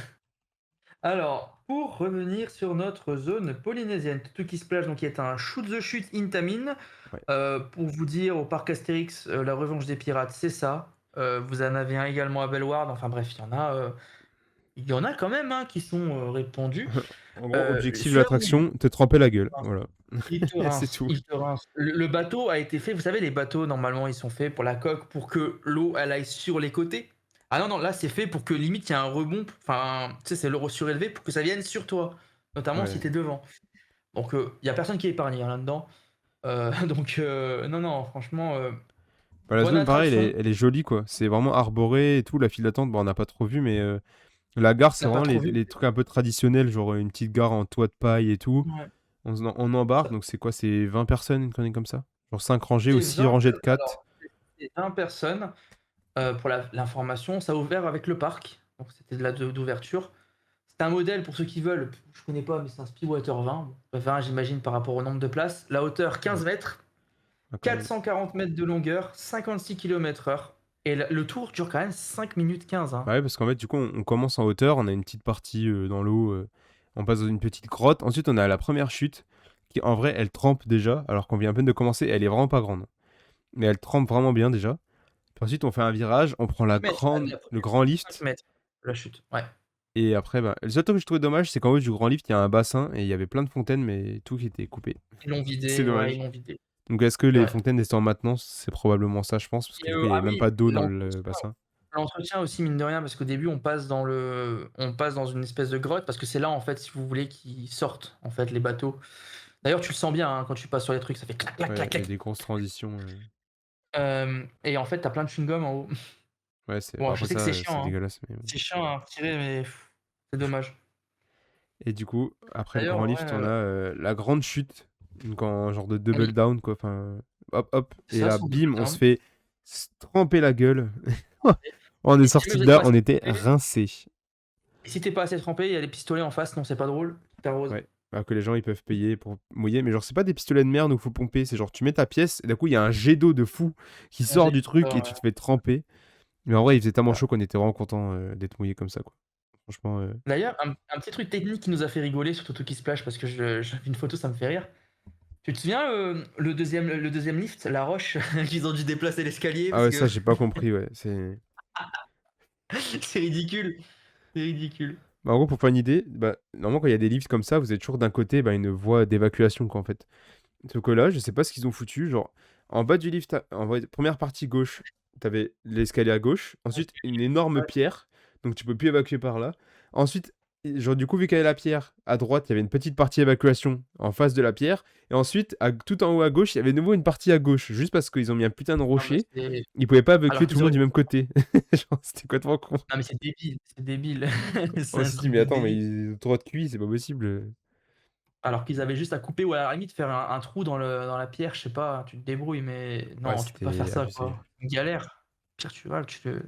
Alors, pour revenir sur notre zone polynésienne, Tutuki Splash, donc qui est un shoot the chute Intamin. ouais. Pour vous dire, au parc Astérix, la revanche des pirates, c'est ça. Vous en avez un également à Bellewaerde, enfin bref, il y en a quand même, hein, qui sont, répandus. En gros, objectif de Celui-là, oui, l'attraction, te tremper la gueule, rince. voilà. Il te C'est rince, tout. il te rince. Le bateau a été fait, vous savez, les bateaux, normalement, ils sont faits pour la coque, pour que l'eau, elle aille sur les côtés. Ah non, non, là, c'est fait pour que limite, il y a un rebond, enfin, tu sais, c'est l'euro surélevé pour que ça vienne sur toi, notamment si Ouais. tu es devant. Donc, il y a personne qui est épargné, hein, là-dedans. Donc, non, non, franchement, Bah, la bonne zone, pareil, attraction. elle est jolie, quoi. C'est vraiment arboré et tout, la file d'attente, bon, on n'a pas trop vu, mais la gare, On c'est n'a pas vraiment trop vu. les trucs un peu traditionnels, genre une petite gare en toit de paille et tout. Ouais. On embarque, Ça donc c'est quoi? C'est 20 personnes, une connerie comme ça? Genre 5 rangées ou c'est 6 20 rangées de per 4. alors, c'est 20 personnes, pour l'information. Ça a ouvert avec le parc, donc c'était de la d'ouverture. C'est un modèle pour ceux qui veulent, je connais pas, mais c'est un Speedwater 20. 20, j'imagine, par rapport au nombre de places. La hauteur, 15 Ouais, mètres, ah, quand même. 440 mètres de longueur, 56 km/h. Et le tour dure quand même 5 minutes 15, hein. Bah ouais, parce qu'en fait, du coup, on commence en hauteur, on a une petite partie dans l'eau, on passe dans une petite grotte. Ensuite, on a la première chute, qui en vrai, elle trempe déjà, alors qu'on vient à peine de commencer, elle est vraiment pas grande. Mais elle trempe vraiment bien déjà. Puis ensuite, on fait un virage, on prend la 5 mètres, grande, le grand 5 lift. mètres, la chute. Ouais. Et après, bah, le seul truc que je trouvais dommage, c'est qu'en haut du grand lift, il y a un bassin et il y avait plein de fontaines, mais tout qui était coupé. Ils l'ont C'est vidé, ouais, ils dommage. l'ont vidé. Donc, est-ce que les Ouais. fontaines étaient en maintenance? C'est probablement ça, je pense, parce que Et du coup, il y ah avait même oui, pas d'eau dans le l'entretien bassin. l'entretien aussi mine de rien parce qu'au début on passe dans une espèce de grotte parce que c'est là en fait si vous voulez qu'ils sortent en fait les bateaux. D'ailleurs tu le sens bien, hein, quand tu passes sur les trucs, ça fait clac clac Ouais, clac il y a clac. des grosses transitions. Et en fait tu as plein de chewing-gum en haut. Ouais, c'est Bon bah, je après sais que c'est ça, c'est chiant, hein. dégueulasse, mais bon. C'est chiant à retirer mais c'est dommage. Et du coup, après le D'ailleurs grand ouais, lift, on a la grande chute, donc en genre de double oui, down, quoi. Enfin, hop, hop. Et ça là, c'est en double bim, on se down. fait tremper la gueule. On est Et si sorti vous de êtes pas là, on assez était trempé, rincés. et si tu pas assez trempé, il y a les pistolets en face, non c'est pas drôle, tu arroses. Ouais. Alors que les gens, ils peuvent payer pour mouiller. Mais genre, c'est pas des pistolets de merde où faut pomper. C'est genre, tu mets ta pièce, et d'un coup, il y a un jet d'eau de fou qui sort du truc et tu te fais tremper. Mais en vrai, il faisait tellement chaud qu'on était vraiment content d'être mouillé comme ça, quoi. Franchement, D'ailleurs, un petit truc technique qui nous a fait rigoler sur Totoki Splash parce que j'ai vu une photo, ça me fait rire. Tu te souviens, le 2e lift, la roche qu'ils ont dû déplacer l'escalier ah parce ouais, que ça, j'ai pas compris, ouais. C'est. c'est ridicule, c'est ridicule. Bah, en gros, pour faire une idée, bah, normalement, quand il y a des lifts comme ça, vous êtes toujours d'un côté bah, une voie d'évacuation, quoi, en fait. Sauf que là, je sais pas ce qu'ils ont foutu. Genre, en bas du lift, première partie gauche, t'avais l'escalier à gauche. Ensuite, une énorme Ouais, pierre. Donc, tu peux plus évacuer par là. Ensuite, genre, du coup, vu qu'il y avait la pierre, à droite, il y avait une petite partie évacuation en face de la pierre. Et ensuite, tout en haut à gauche, il y avait de nouveau une partie à gauche. Juste parce qu'ils ont mis un putain de non mais rocher. c'est Ils pouvaient pas alors évacuer tout qu'ils le monde auraient du même côté. Genre, c'était complètement con. non mais c'est débile, c'est débile. C'est On un s'est dit, truc mais de attends, mais débile. ils ont trop de QI, c'est pas possible. Alors qu'ils avaient juste à couper ou à la limite faire un trou dans la pierre, je sais pas, tu te débrouilles mais Ouais, non, tu peux pas faire c'était ça abusé. quoi. Une galère. Pire tu vois, tu le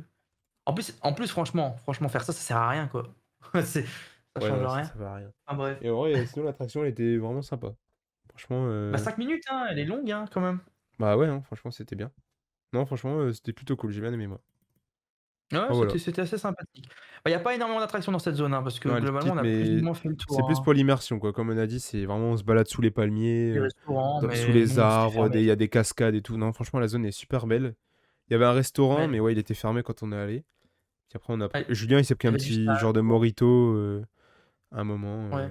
en plus franchement faire ça, ça sert à rien quoi. C'est ça Ouais, change non, rien. ça va à rien. Enfin bref. Et en vrai, sinon, l'attraction, elle était vraiment sympa. Franchement, Bah 5 minutes, hein, elle est longue, hein, quand même. bah ouais, hein, franchement, c'était bien. Non, franchement, c'était plutôt cool, j'ai bien aimé, moi. Ouais, Ah voilà. c'était assez sympathique. Bah, il y a pas énormément d'attractions dans cette zone, hein, parce que Non, elle est globalement, petite, on a plus ou mais moins fait le c'est tour, plus hein. pour l'immersion, quoi. Comme on a dit, c'est vraiment, on se balade sous les palmiers, Des restaurants, sous mais les non, c'était arbres, fermé. il y a des cascades et tout. Non, franchement, la zone est super belle. Il y avait un restaurant, Ouais, mais ouais, il était fermé quand on est allé. Puis après, on a pris. ouais, Julien, il s'est pris il y un avait du petit sable, genre de morito à un moment. ouais,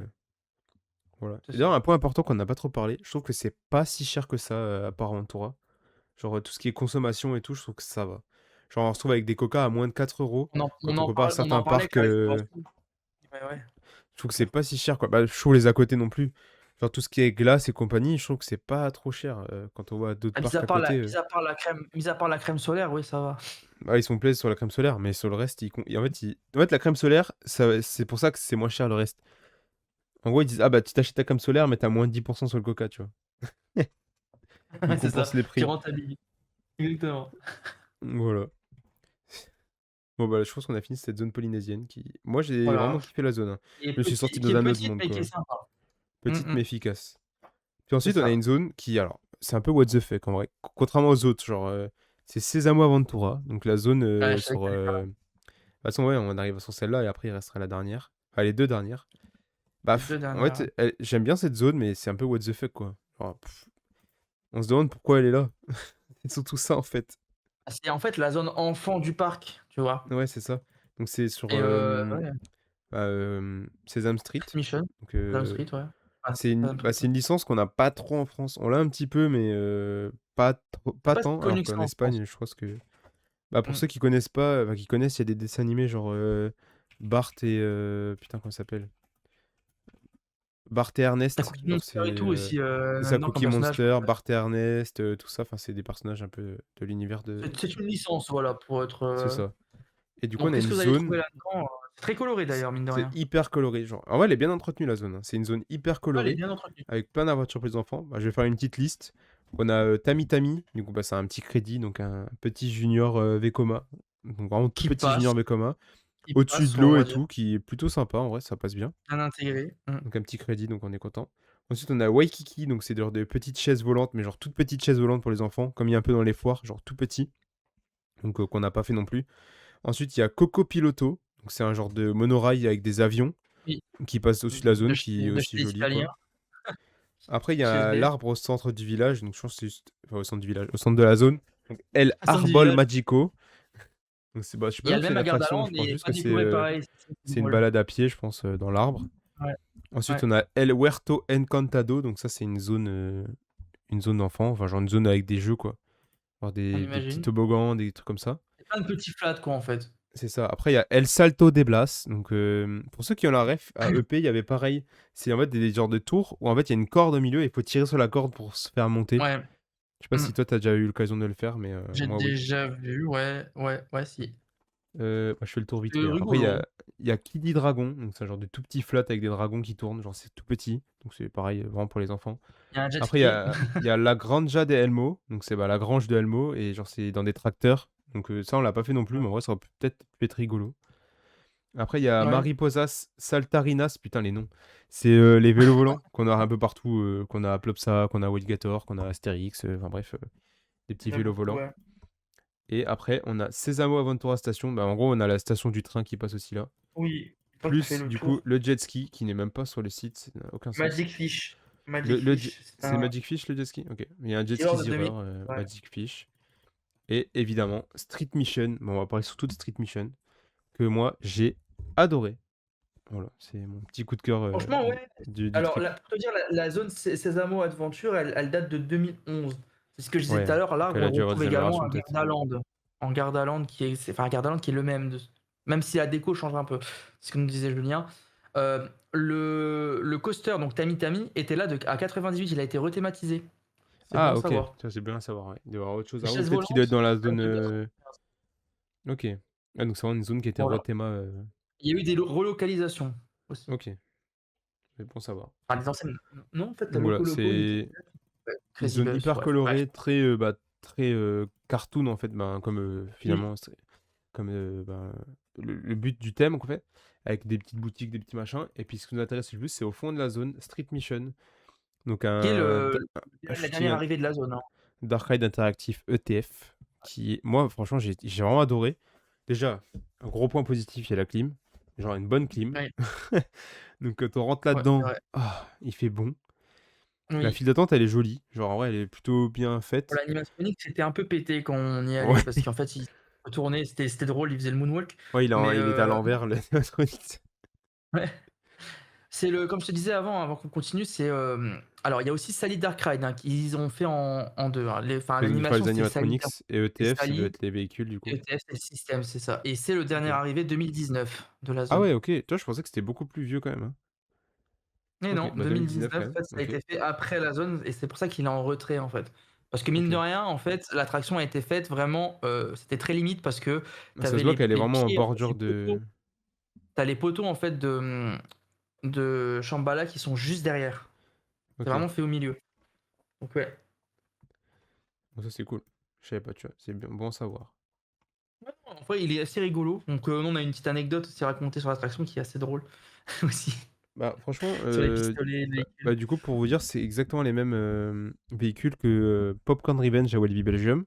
Voilà. c'est Et d'ailleurs, ça. un point important qu'on n'a pas trop parlé, je trouve que c'est pas si cher que ça à part Ventura. Genre, tout ce qui est consommation et tout, je trouve que ça va. Genre, on se trouve avec des coca à moins de 4 euros. Quand on compare à On certains en parlait parcs, avec Alex Vincent. Ouais, ouais. je trouve que c'est pas si cher, quoi. Bah, je trouve les à côté non plus. Genre, tout ce qui est glace et compagnie, je trouve que c'est pas trop cher. Quand on voit d'autres Ah, parcs à côté, mis à part la crème solaire, oui, ça va. bah, ils sont plaisent sur la crème solaire, mais sur le reste, en fait, la crème solaire, c'est pour ça que c'est moins cher le reste. En gros, ils disent, ah bah, tu t'achètes ta crème solaire, mais t'as moins de 10% sur le coca, tu vois. Ils C'est ça, compensent les tu prix. rentabilises. Exactement. Voilà. Bon, bah, je pense qu'on a fini cette zone polynésienne qui. Moi, j'ai Voilà, vraiment kiffé la zone, hein. Je me suis sorti qui dans est un autre petite, monde, mais qui est quoi. sympa. Petite mais efficace. Puis C'est ensuite, on a une ça. zone qui, alors, c'est un peu what the fuck en vrai. Contrairement aux autres, genre, c'est Sésamo Aventura. Donc la zone Ouais, je savais que sur. tu allais faire là. De toute façon, ouais, on arrive sur celle-là et après, il restera la dernière. Enfin, les deux dernières. Bah, Les 2 en dernières, ouais. fait, j'aime bien cette zone, mais c'est un peu what the fuck, quoi. Genre, on se demande pourquoi elle est là. C'est surtout ça, en fait. Ah, c'est en fait la zone enfant du parc, tu vois? Ouais, c'est ça. Donc c'est sur Et ouais, Sesame Street. Mission, Donc, Sesame Street, ouais. Ah, Sesame Street, c'est ouais. une licence qu'on n'a pas trop en France. On l'a un petit peu, mais C'est pas pas si tant. Alors connu que ça qu'en en France. Espagne, je pense que. Bah, pour Mmh. ceux qui connaissent pas, enfin, qui connaissent, il y a des dessins animés genre Bart et. Putain, comment ça s'appelle? Bart et Tu Ernest. Cookie Genre, Monster et tout aussi, c'est ça, là-dedans comme Cookie personnage. Monster, Bart et Ernest, tout ça. Enfin, c'est des personnages un peu de l'univers de. C'est une licence, voilà, pour être, C'est ça. Et du coup, on donc a qu'est-ce une que vous allez zone. trouver là-dedans? C'est très coloré d'ailleurs, mine de C'est rien. hyper coloré. Genre. En vrai, elle est bien entretenue la zone, hein. C'est une zone hyper Ouais, elle est colorée, bien entretenue. avec plein d'aventures pour les enfants. Bah, je vais faire une petite liste. On a Tami Tami, du coup, bah, c'est un petit crédit, donc un petit junior Vekoma. Donc vraiment tout Qui petit junior passe, Vekoma. qui Au-dessus passe, de on l'eau va et dire, tout, qui est plutôt sympa, en vrai, ça passe bien. bien intégré. Mmh. Donc un petit crédit, donc on est content. Ensuite, on a Waikiki, donc c'est genre des petites chaises volantes, mais genre toutes petites chaises volantes pour les enfants, comme il y a un peu dans les foires, genre tout petit. Donc qu'on n'a pas fait non plus. Ensuite, il y a Coco Piloto, donc c'est un genre de monorail avec des avions Oui, qui passe au-dessus de la zone, qui est de chez aussi les joli, Italiens, quoi. Après, il y chez a SBF. l'arbre au centre du village, donc je pense que c'est juste. Enfin, au centre du village, au centre de la zone. Donc El Façon du Arbol village. Magico. Donc je sais Il pas y a sûr le que c'est même une à attraction, Gardaland je pense et juste pas que décoré pareil, c'est ça qui est c'est une drôle. balade à pied, je pense, dans l'arbre. Ouais, Ensuite, ouais, on a El Huerto Encantado, donc ça, c'est une zone d'enfant, enfin, genre une zone avec des jeux, quoi. Genre on des petits imagine. toboggans, des trucs comme ça. C'est plein de petits flats quoi en fait. C'est ça. Après, il y a El Salto de Blas. Donc, pour ceux qui ont la ref, à EP, il y avait pareil. C'est en fait des genres de tours où en fait, il y a une corde au milieu et il faut tirer sur la corde pour se faire monter. Ouais, Je sais pas mmh. si toi, t'as déjà eu l'occasion de le faire, mais J'ai moi, oui. déjà vu, ouais, ouais, ouais, si. Moi, je fais le tour vite C'est fait, hein. Après, rigolo. il y a Kiddy Dragon. Donc, c'est un genre de tout petit flat avec des dragons qui tournent. Genre, c'est tout petit. Donc, c'est pareil, vraiment pour les enfants. Il y a un jet Après, ski. il y a La Granja de Elmo. Donc, c'est bah, la grange de Elmo. Et genre, c'est dans des tracteurs. Donc, ça, on l'a pas fait non plus. Mais en vrai, ça aurait peut-être pu être rigolo. Après, il y a Ouais. Mariposas Saltarinas. Putain, les noms. C'est les vélos volants qu'on a un peu partout. Qu'on a à Plopsa, qu'on a à Wildgator, qu'on a à Astérix. Enfin, bref, des petits Il y en a vélos beaucoup, volants. ouais. Et après, on a Sesamo Aventura Station. Bah, en gros, on a la station du train qui passe aussi là. Oui, je crois que tu fait Plus, le du coup, tour. le jet ski qui n'est même pas sur le site. Ça n'a aucun Magic sens. Fish. Magic Fish, c'est C'est un Magic Fish le jet ski? Ok. Il y a un jet ski tireur de Zero, 2000. Ouais. Magic Fish. Et évidemment, Street Mission. Bon, on va parler surtout de Street Mission. Que moi, j'ai adoré. Voilà, c'est mon petit coup de cœur Franchement, ouais. du Alors, trip. pour te dire, la zone Sésamo Adventure, elle date de 2011. C'est ce que je disais tout Ouais, à l'heure. donc Là, elle a on dû avoir retrouve des également améliorations un peut-être. Gardaland. En Gardaland enfin, un Gardaland qui est le même, même si la déco change un peu. C'est ce que nous disait Julien. Le coaster, donc Tami Tami, était là à 98. Il a été rethématisé. C'est bon Ah, à ok. savoir. Ça, c'est bien à savoir. Ouais. Il doit y avoir autre chose. Les Ah, ou chaises peut-être qu'il doit être volantes, dans la ça date zone. de 95. Ok. Ah, donc c'est vraiment une zone qui était Voilà. rethéma. Il y a eu des relocalisations aussi. Ok, c'est bon à savoir. Enfin, des anciennes. Non, en fait, la Donc voilà, loco, il était. c'est Ouais, une Crazy zone Bus, hyper bref. Bref. colorée, très cartoon en fait, ben, comme Oui. finalement, comme ben, le but du thème en fait, avec des petites boutiques, des petits machins. Et puis ce qui nous intéresse le plus, c'est au fond de la zone Street Mission. Donc Qui est un la shooting dernière arrivée de la zone, hein. Dark Ride interactif ETF, qui, moi franchement, j'ai vraiment adoré. Déjà, un gros point positif, il y a la clim, genre une bonne clim. Oui, Donc quand on rentre ouais, c'est là-dedans, vrai. il fait bon. La Oui. file d'attente, elle est jolie. Genre, en vrai, elle est plutôt bien Pour faite. l'animatronique, c'était un peu pété quand on y allait Ouais, parce qu'en fait, il retournait, c'était drôle, il faisait le moonwalk. ouais Mais il est à l'envers, le animatronique. ouais. C'est comme je te disais avant qu'on continue, alors il y a aussi Sally Dark Ride, hein, qu'ils ont fait en deux, hein. Enfin, Donc, je parle l'animation, des c'est Sally animatronics et et ETF, ça doit Sally, être les véhicules, du et coup. ETF, c'est le système, c'est ça. Et c'est le dernier Ok. arrivé 2019 de la Ah zone. ouais, ok. Toi, je pensais que c'était beaucoup plus vieux quand même, hein. Mais Ok, non, bah 2019 quand 2019, en même. fait, ça a Ok. été fait après la zone et c'est pour ça qu'il est en retrait, en fait. Parce que mine Ok. de rien, en fait, l'attraction a été faite vraiment, c'était très limite parce que Ah, tu ça se avais voit qu'elle est les vraiment en pieds, en fait, bordure les poteaux. de. Tu as les poteaux, en fait, de Shambhala qui sont juste derrière. C'est Ok. vraiment fait au milieu. Donc ouais. Bon, ça, c'est cool. Je savais pas, tu vois. C'est bien bon à savoir. Ouais, en vrai, il est assez rigolo. Donc nous, on a une petite anecdote aussi à raconter sur l'attraction qui est assez drôle aussi. Bah, franchement, Sur les pistolets, les véhicules. du coup, pour vous dire, c'est exactement les mêmes véhicules que Popcorn Revenge à Walibi Belgium.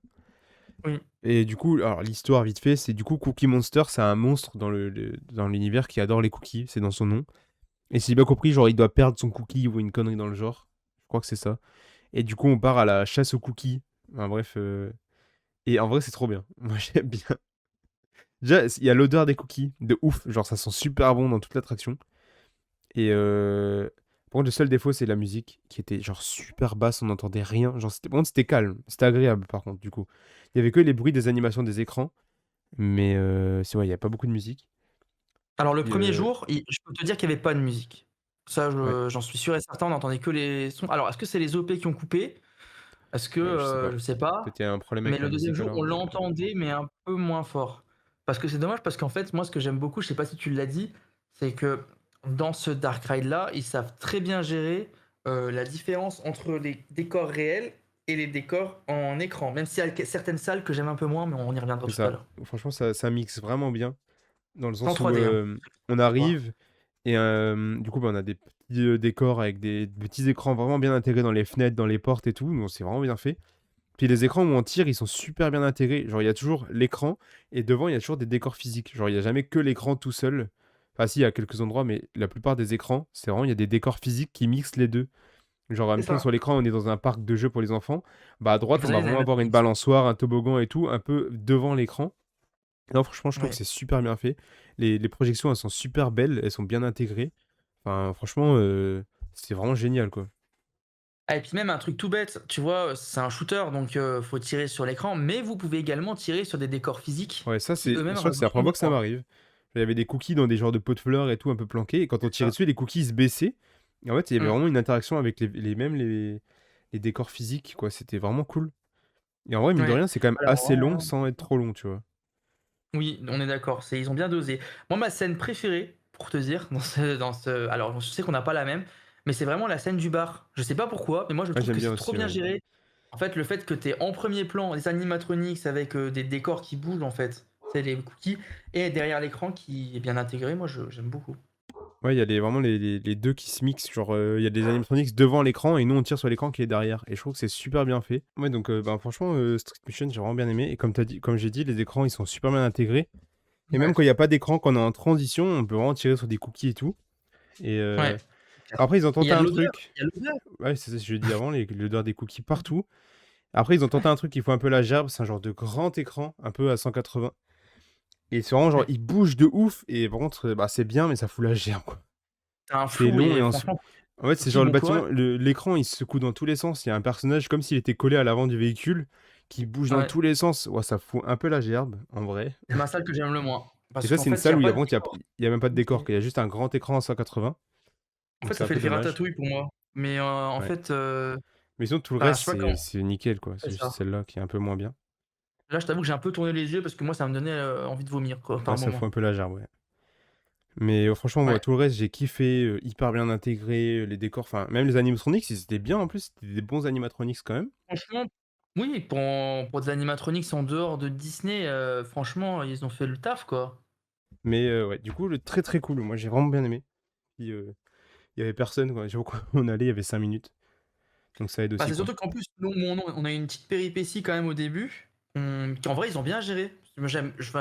Oui. Et du coup, alors l'histoire vite fait, c'est du coup Cookie Monster, c'est un monstre dans dans l'univers qui adore les cookies, c'est dans son nom. Et si j'ai bien compris, genre il doit perdre son cookie ou une connerie dans le genre. Je crois que c'est ça. Et du coup, on part à la chasse aux cookies. Enfin, bref, et en vrai, c'est trop bien. Moi, j'aime bien. Déjà, il y a l'odeur des cookies, de ouf. Genre, ça sent super bon dans toute l'attraction. Et par contre, le seul défaut, c'est la musique qui était genre super basse, on n'entendait rien. Genre, par contre, c'était calme, c'était agréable par contre, du coup. Il y avait que les bruits des animations des écrans, mais c'est vrai, il n'y a pas beaucoup de musique. Alors le Puis, premier jour, je peux te dire qu'il n'y avait pas de musique. Ça, ouais, j'en suis sûr et certain, on n'entendait que les sons. Alors, est-ce que c'est les OP qui ont coupé? Est-ce que, je sais pas. je sais pas. Peut-être il y a un problème Mais avec le la deuxième musique jour, alors, on mais. l'entendait, mais un peu moins fort. Parce que c'est dommage, parce qu'en fait, moi, ce que j'aime beaucoup, je sais pas si tu l'as dit, c'est que dans ce Dark Ride-là, ils savent très bien gérer la différence entre les décors réels et les décors en écran. Même s'il y a certaines salles que j'aime un peu moins, mais on y reviendra C'est tout à ça. l'heure. Franchement, ça mixe vraiment bien. Dans le En sens où 3D, hein, on faut voir. arrive et du coup, bah, on a des petits décors avec des petits écrans vraiment bien intégrés dans les fenêtres, dans les portes et tout. Donc, c'est vraiment bien fait. Puis les écrans où on tire, ils sont super bien intégrés. Genre, il y a toujours l'écran et devant, il y a toujours des décors physiques. Genre, il n'y a jamais que l'écran tout seul. Enfin, si, il y a quelques endroits, mais la plupart des écrans, c'est vraiment, il y a des décors physiques qui mixent les deux. Genre, C'est admettons ça. sur l'écran, on est dans un parc de jeux pour les enfants, bah, à Et droite, on vous va avez les vraiment avoir une animatronics. balançoire, un toboggan et tout, un peu devant l'écran. Non, franchement, je trouve que Ouais. c'est super bien fait. Les projections, elles sont super belles, elles sont bien intégrées. Enfin, franchement, c'est vraiment génial, quoi. Ah et puis même un truc tout bête, tu vois, c'est un shooter donc faut tirer sur l'écran, mais vous pouvez également tirer sur des décors physiques Ouais, ça, qui c'est je eux-mêmes crois que c'est la rajoutent première son fois que ça décor. m'arrive. Il y avait des cookies dans des genres de pots de fleurs et tout, un peu planqués et quand on C'est tirait ça. dessus, les cookies se baissaient et en fait, il y avait Mmh. vraiment une interaction avec les décors physiques, quoi. C'était vraiment cool et en vrai, mine de Ouais. rien, c'est quand même Alors assez long vraiment sans être trop long, tu vois? oui, on est d'accord, c'est ils ont bien dosé. Moi, ma scène préférée, pour te dire, dans ce alors je sais qu'on n'a pas la même, mais c'est vraiment la scène du bar. Je sais pas pourquoi, mais moi je Ouais, trouve j'aime que bien c'est trop aussi, bien ouais. géré. En fait, le fait que tu aies en premier plan des animatronics avec, des décors qui bougent en fait, c'est les cookies et derrière l'écran qui est bien intégré, moi j'aime beaucoup. Ouais, il y a vraiment les 2 qui se mixent, genre, il y a des animatronics devant l'écran et nous, on tire sur l'écran qui est derrière et je trouve que c'est super bien fait. Ouais, donc ben, franchement, Street Mission, j'ai vraiment bien aimé et comme j'ai dit, les écrans, ils sont super bien intégrés et même Ouais, quand il y a pas d'écran, quand on est en transition, on peut vraiment tirer sur des cookies et tout et ouais, c'est clair. après ils ont Il y tenté a de un l'odeur, truc, il y a de l'odeur. ouais, c'est ça que je dis avant, l'odeur des cookies partout. Après ils ont tenté un truc qui fout un peu la gerbe, c'est un genre de grand écran, un peu à 180 et c'est vraiment genre, Ouais. il bouge de ouf et par contre, bah, c'est bien mais ça fout la gerbe, quoi. Tu as un C'est flou long et et ensuite franchement en fait, c'est cookies, genre le bon courage. bâtiment l'écran, il se secoue dans tous les sens. Il y a un personnage comme s'il était collé à l'avant du véhicule, qui bouge dans Ouais, tous les sens. Ouais, ça fout un peu la gerbe, en vrai. c'est ma salle que j'aime le moins Et parce ça, qu'en c'est une fait, il y salle a où il y a pas de vraiment décor. il y a même pas de Donc décor, quoi. Il y a juste un grand écran à 180, en donc fait, c'est ça un fait peu l'effet dommage. Ratatouille pour moi. Mais en Ouais. fait, Mais sinon, tout le enfin, reste, je sais pas comment c'est nickel, quoi. c'est C'est juste ça. celle-là qui est un peu moins bien. Là, je t'avoue que j'ai un peu tourné les yeux parce que moi, ça me donnait, envie de vomir quoi, Ouais, par ça fout moment. un peu la gerbe, ouais. Mais franchement, moi, Ouais. tout le reste, j'ai kiffé, hyper bien intégré, les décors, enfin, même les animatronics, ils étaient bien en plus. C'était des bons animatronics quand même. Franchement, oui, pour des animatronics en dehors de Disney, franchement, ils ont fait le taf quoi. Mais ouais, du coup, le très, très cool. Moi, j'ai vraiment bien aimé. Puis, il y avait personne, quoi. Je sais pas pourquoi on allait, il y avait 5 minutes, donc ça aide Bah, aussi, c'est quoi. surtout qu'en plus, nous, on a eu une petite péripétie quand même au début, qu'en vrai, ils ont bien géré. Moi,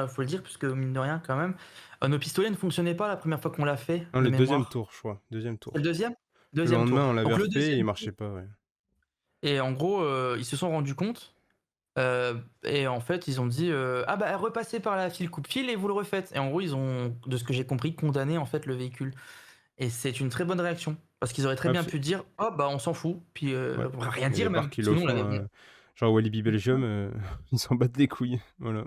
faut le dire, parce que mine de rien, quand même, nos pistolets ne fonctionnaient pas la première fois qu'on l'a fait, Non, de le deuxième mémoire. tour, je crois, 2e C'est le tour. deuxième Le deuxième lendemain, tour. on l'avait Donc le refait et il deuxième tour marchait pas, ouais. et en gros, ils se sont rendus compte, et en fait, ils ont dit, «Ah bah, repassez par la file coupe-file et vous le refaites» et en gros, ils ont, de ce que j'ai compris, condamné, en fait, le véhicule et c'est une très bonne réaction parce qu'ils auraient très Ouais, bien parce pu dire: «Oh bah, on s'en fout», puis, ouais, rien il y a des dire parcs même. qui le Sinon, on font, l'avait bon. genre Walibi Belgium, ils s'en battent les couilles, voilà.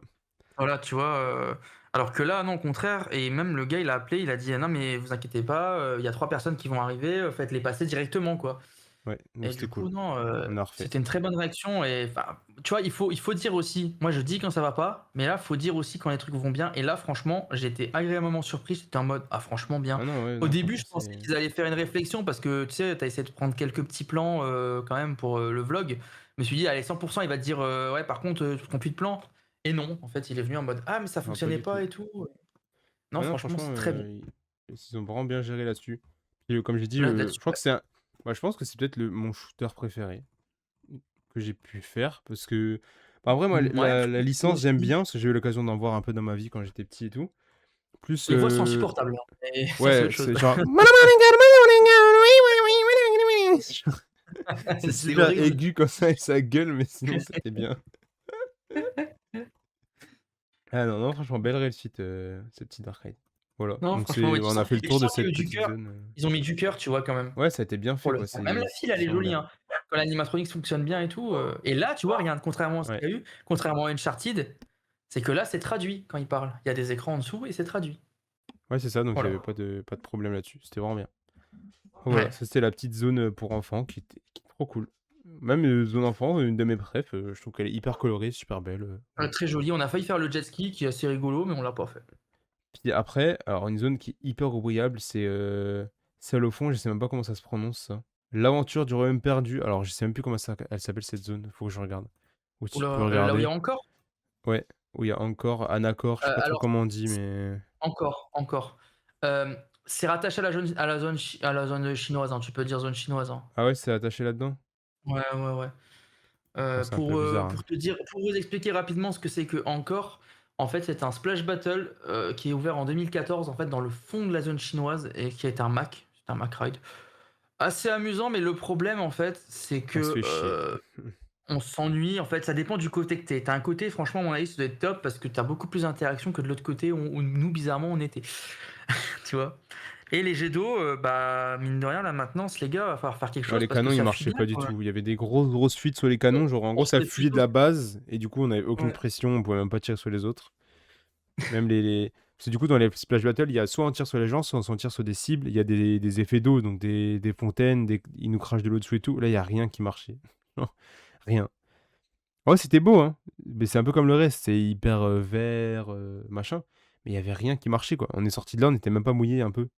Voilà, tu vois? Alors que là, non, au contraire et même le gars, il a appelé, il a dit: «Ah non, mais vous inquiétez pas, il y a 3 personnes qui vont arriver, faites-les passer directement, quoi» Ouais, donc et c'était du cool. coup, non, On a refait. c'était une très bonne réaction et enfin, tu vois? Il faut dire aussi moi, je dis quand ça va pas, mais là, faut dire aussi quand les trucs vont bien et là, franchement, j'ai été agréablement surpris. J'étais en mode: «Ah franchement bien». Ah non, ouais, Au non, début, franchement, je pensais c'est qu'ils allaient faire une réflexion parce que, tu sais, tu as essayé de prendre quelques petits plans, quand même pour, le vlog. Je me suis dit: «Allez, 100 il va te dire, ouais, par contre, je prends plus de plans» et non, en fait, il est venu en mode: «Ah mais ça non, pas fonctionnait du tout. pas et tout». Non, Ah non, franchement, franchement, c'est très bien. ils ont vraiment bien géré là-dessus. Puis, comme j'ai dit, je Là-dessus, crois ouais. que c'est un bah, je pense que c'est peut-être mon shooter préféré que j'ai pu faire parce que, bah, en vrai, moi, Ouais, je la pense que licence, j'aime aussi bien parce que j'ai eu l'occasion d'en voir un peu dans ma vie quand j'étais petit et tout. Plus, les voix sont insupportables, hein, mais ça, c'est ouais, autre chose. c'est genre c'est C'est super horrible. aigu comme ça et ça gueule, mais sinon c'était bien. Ah non, non, franchement, belle réussite, ce petit Dark Ride. Voilà, Non, donc franchement, oui, on a fait le et tu tour de sens qu'il y a eu cette du petite cœur. zone, Ils ont mis du cœur, tu vois, quand même, ouais, ça a été bien pour fait, le quoi, faire. Même la file, elle c'est est vraiment jolie, bien. hein. Quand l'animatronics fonctionne bien et tout, et là, tu vois, regarde, contrairement à ce Ouais, qu'il y a eu, contrairement à Uncharted, c'est que là, c'est traduit quand ils parlent. Il y a des écrans en dessous et c'est traduit. ouais, c'est ça, donc il y Voilà. avait pas de problème là-dessus, c'était vraiment bien. Voilà, Ouais. ça c'était la petite zone, pour enfants qui est trop cool. Même, zone enfant, une de mes préf, je trouve qu'elle est hyper colorée, super belle, voilà. Très joli. On a failli faire le jet ski qui est assez rigolo, mais on l'a pas fait. Puis après, alors une zone qui est hyper oubliable, c'est, celle au fond, je sais même pas comment ça se prononce ça. L'aventure du royaume perdu. Alors je sais même plus comment ça elle s'appelle cette zone, faut que je regarde. Ou Ouh si tu peux là, là où il y a regarder. encore? Ouais, où il y a encore Anacor, je sais pas trop Alors comment on dit, mais encore. C'est rattaché à la zone chinoise, hein, tu peux dire zone chinoise, hein. ah ouais, c'est attaché là-dedans? Ouais, ouais, ouais. Ah, c'est un peu bizarre, hein. Pour te dire pour vous expliquer rapidement ce que c'est qu'Encore, en fait, c'est un splash battle, qui est ouvert en 2014, en fait, dans le fond de la zone chinoise et qui est un Mac, c'est un Mac ride. assez amusant, mais le problème, en fait, c'est On se que, fait chier. on s'ennuie. En fait, ça dépend du côté que tu es. Tu as un côté, franchement, à mon avis, ça doit être top parce que tu as beaucoup plus d'interactions que de l'autre côté où nous, bizarrement, on était. Tu vois? Et les jets d'eau, bah, mine de rien, la maintenance, les gars, va falloir faire quelque Ouais, chose les parce que canons, ils ça fuit marchaient bien, pas du quoi. tout. Il y avait des grosses fuites sur les canons, genre en On gros ça serait fuyait de plutôt la base et du coup on avait aucune ouais. pression, on pouvait même pas tirer sur les autres. Même parce que du coup dans les splash battles, il y a soit on tire sur les gens, soit on tire sur des cibles, il y a des effets d'eau, donc des fontaines, ils nous crachent de l'eau dessus et tout. Là, il y a rien qui marchait. Rien. Ouais, c'était beau, hein, mais c'est un peu comme le reste, c'est hyper, vert, machin, mais il y avait rien qui marchait, quoi. On est sorti de là, on était même pas mouillé un peu.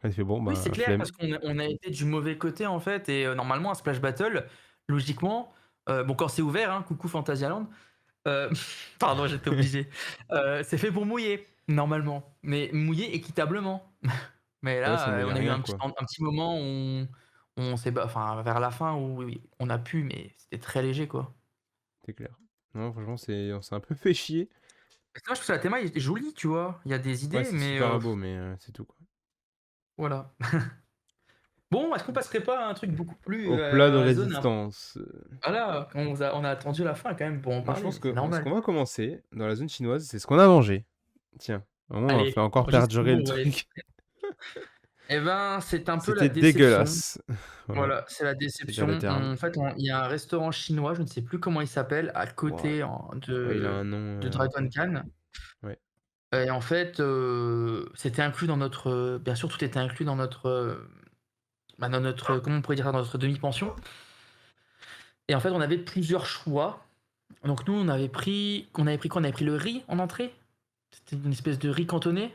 On a fait: «Bon, Oui, c'est bah, clair flemme». parce qu'on a été du mauvais côté, en fait et normalement, un splash battle, logiquement, bon, quand c'est ouvert, hein, coucou Phantasialand, heu, pardon, j'étais obligé, c'est fait pour mouiller, normalement, mais mouiller équitablement. Mais Ouais, ça, là, mais il y a on a eu rien, un quoi. petit moment où on s'est enfin, vers la fin où oui, on a pu, mais c'était très léger, quoi. C'est clair. Non, franchement, on s'est un peu fait chier. C'est dommage parce que la théma est jolie, tu vois? Il y a des Ouais, idées, c'est mais super beau, mais c'est tout, quoi. voilà. Bon, est-ce qu'on passerait pas à un truc beaucoup plus, Au plat de à la zone un résistance, voilà, on a attendu la fin quand même pour en moi, je parler, pense c'est que ce normal. qu'on va commencer dans la zone chinoise, c'est ce qu'on a mangé. Tiens, au moins, on Allez, fait encore jusqu'au perdurer bout, le on va aller truc. et ben, c'est un peu la C'était déception. dégueulasse. Voilà, Voilà, c'est la c'est bien le déception. terme. En fait, il y a un restaurant chinois, je ne sais plus comment il s'appelle, à Ouah, côté ouais, il a un nom, de Dragon Khan ouais. et en fait, c'était inclus dans notre, bien sûr, tout était inclus dans notre, bah, dans notre, comment on pourrait dire ça? Dans notre demi-pension et en fait, on avait plusieurs choix. Donc nous, on avait pris quoi? On avait pris le riz en entrée. C'était une espèce de riz cantonais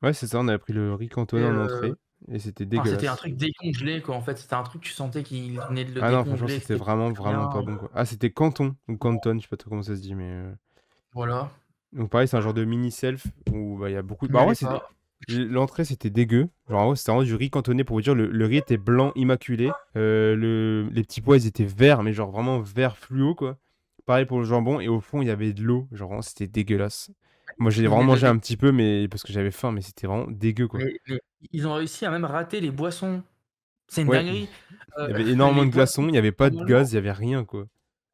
Ouais, c'est ça, on avait pris le riz et cantonais en entrée et c'était enfin, c'était un dégueulasse. truc décongelé, quoi, en fait. C'était un truc, tu sentais qu'il venait de le Ah non, franchement, décongeler, que c'était c'était vraiment, très vraiment bien. pas bon, quoi. Ah, c'était Canton ou Canton, je sais pas trop comment ça se dit, mais Voilà, donc pareil, c'est un genre de mini self où, bah, il y a beaucoup n'y bah, en vrai, allez c'était pas. l'entrée, c'était dégueu. Genre, en gros, c'était vraiment du riz cantonné pour vous dire, le riz était blanc immaculé. Les petits pois, ils étaient verts, mais genre vraiment vert fluo, quoi. Pareil pour le jambon et au fond, il y avait de l'eau. Genre, vraiment, c'était dégueulasse. Moi, j'ai Il vraiment venait de le mangé dé un petit peu, mais parce que j'avais faim, mais c'était vraiment dégueu, quoi. mais ils ont réussi à même rater les boissons. C'est une Ouais, dinguerie. il y avait énormément Les de boissons, glaçons, il y avait pas de normalement gaz, il y avait rien, quoi.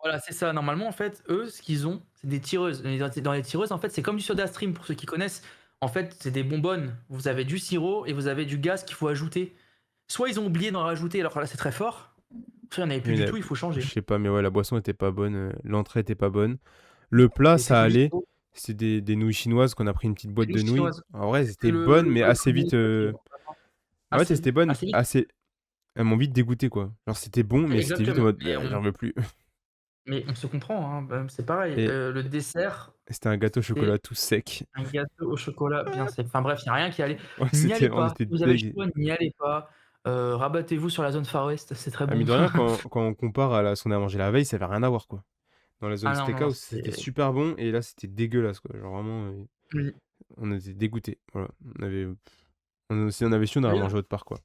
voilà, c'est ça. Normalement, en fait, eux, ce qu'ils ont, c'est des tireuses. Et dans les tireuses, en fait, c'est comme du SodaStream pour ceux qui connaissent. En fait, c'est des bonbonnes. Vous avez du sirop et vous avez du gaz qu'il faut ajouter. Soit ils ont oublié d'en rajouter, alors là, c'est très fort. Soit il n'y en avait plus Mais du la tout, il faut je changer. sais pas, mais ouais, la boisson était pas bonne, l'entrée était pas bonne. Le plat, C'était ça du allait. mytho. C'est des nouilles chinoises qu'on a pris une petite boîte Les nouilles de nouilles. chinoises. En vrai, C'était c'était bonne, mais le assez premier vite. plat qu'ils ont En fait, elles assez étaient bonnes, assez vite. assez. Elles m'ont vite dégoûté, quoi. Genre, c'était bon, mais c'était vite en Exactement. mode, j'en veux plus. Mais on se comprend, hein, bah, c'est pareil. Et Le dessert, c'était un gâteau au c'était chocolat tout sec. un gâteau au chocolat bien sec. Enfin bref, il y a rien qui allait. Ouais, N'y allez on pas. était Si vous avez le deg. choix, n'y allez pas. Rabattez-vous sur la zone Far West, c'est très Ah, bon. mine de rien, quand on compare à ce qu'on a mangé la veille, ça avait rien à voir, quoi. Dans la zone Ah non, non, non, steakhouse, c'était c'était super bon, et là, c'était dégueulasse, quoi. Genre, vraiment, oui. on était dégoûtés. Voilà. Si on avait su, on aurait D'ailleurs, mangé autre part, quoi.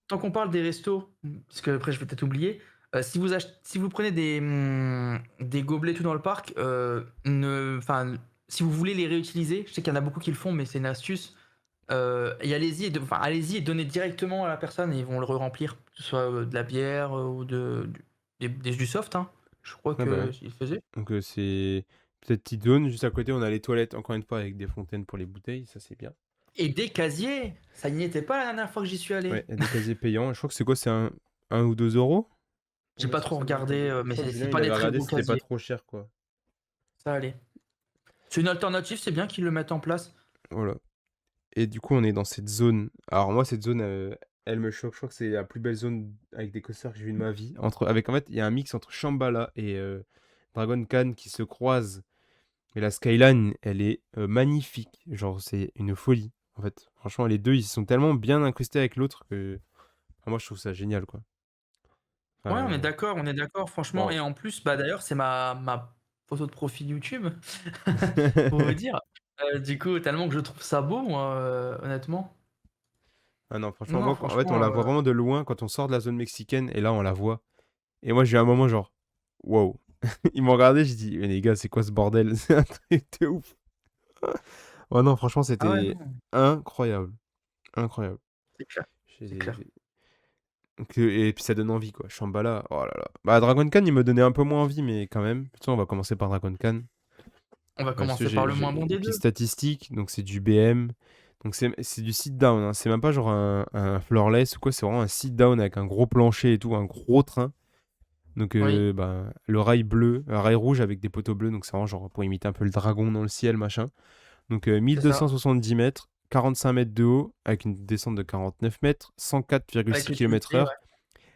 tant qu'on parle des restos, parce qu'après je vais peut-être oublier, si vous prenez des gobelets et tout dans le parc, enfin, si vous voulez les réutiliser, je sais qu'il y en a beaucoup qui le font, mais c'est une astuce, et allez-y enfin, allez-y et donnez directement à la personne et ils vont le re-remplir, que ce soit, de la bière, ou du soft, hein. Je crois Ah bah ouais. qu'ils faisaient. Donc c'est cette petite zone, juste à côté, on a les toilettes, encore une fois, avec des fontaines pour les bouteilles, ça c'est bien. Et des casiers! Ça n'y était pas la dernière fois que j'y suis Ouais, allé. il y a des casiers payants. Je crois que c'est quoi? C'est un ou 2 € pour J'ai mettre pas sur trop sa regardé, bouteille. Je mais crois que c'est Julien, pas il des avait très regardé, gros c'était pas casiers. trop cher, quoi. Ça allait. C'est une alternative, c'est bien qu'ils le mettent en place. Voilà. Et du coup, on est dans cette zone. Alors moi, cette zone, elle me choque. Je crois que c'est la plus belle zone avec des coasters que j'ai vu de ma vie. En fait, il y a un mix entre Shambhala et Dragon Khan qui se croisent. Et la skyline, elle est magnifique. Genre, c'est une folie. En fait, franchement, les deux, ils sont tellement bien incrustés avec l'autre que moi, je trouve ça génial, quoi. Ouais, Enfin, on est d'accord, franchement. bon. Et en plus, bah d'ailleurs, c'est ma photo de profil YouTube, pour vous dire. Du coup, tellement que je trouve ça beau, moi, honnêtement. Ah non, Non, franchement, non, moi, en fait, on franchement, la voit vraiment de loin quand on sort de la zone mexicaine, et là, on la voit. Et moi, j'ai eu un moment genre, wow. Ils m'ont regardé, j'ai dit, mais les gars, c'est quoi ce bordel? C'est un truc de ouf. Oh non, franchement, ah ouais, c'était non, incroyable. Incroyable. c'est clair, c'est J'ai- clair. j'ai- Et puis ça donne envie, quoi. Shambhala, oh là là. Bah, Dragon Khan, il me donnait un peu moins envie, mais quand même. Tu sais, on va commencer par Dragon Khan. On va Parce que commencer par le moins bon une des petite deux. statistique, donc c'est du BM. Donc c'est du sit-down, hein. C'est même pas genre un floorless ou quoi, c'est vraiment un sit-down avec un gros plancher et tout, un gros train. Donc Oui, bah, le rail bleu, un rail rouge avec des poteaux bleus, donc c'est vraiment genre pour imiter un peu le dragon dans le ciel, machin. Donc c'est ça. 1270 mètres, 45 mètres de haut, avec une descente de 49 mètres, Avec 104,6 le tilté, ouais. km/h,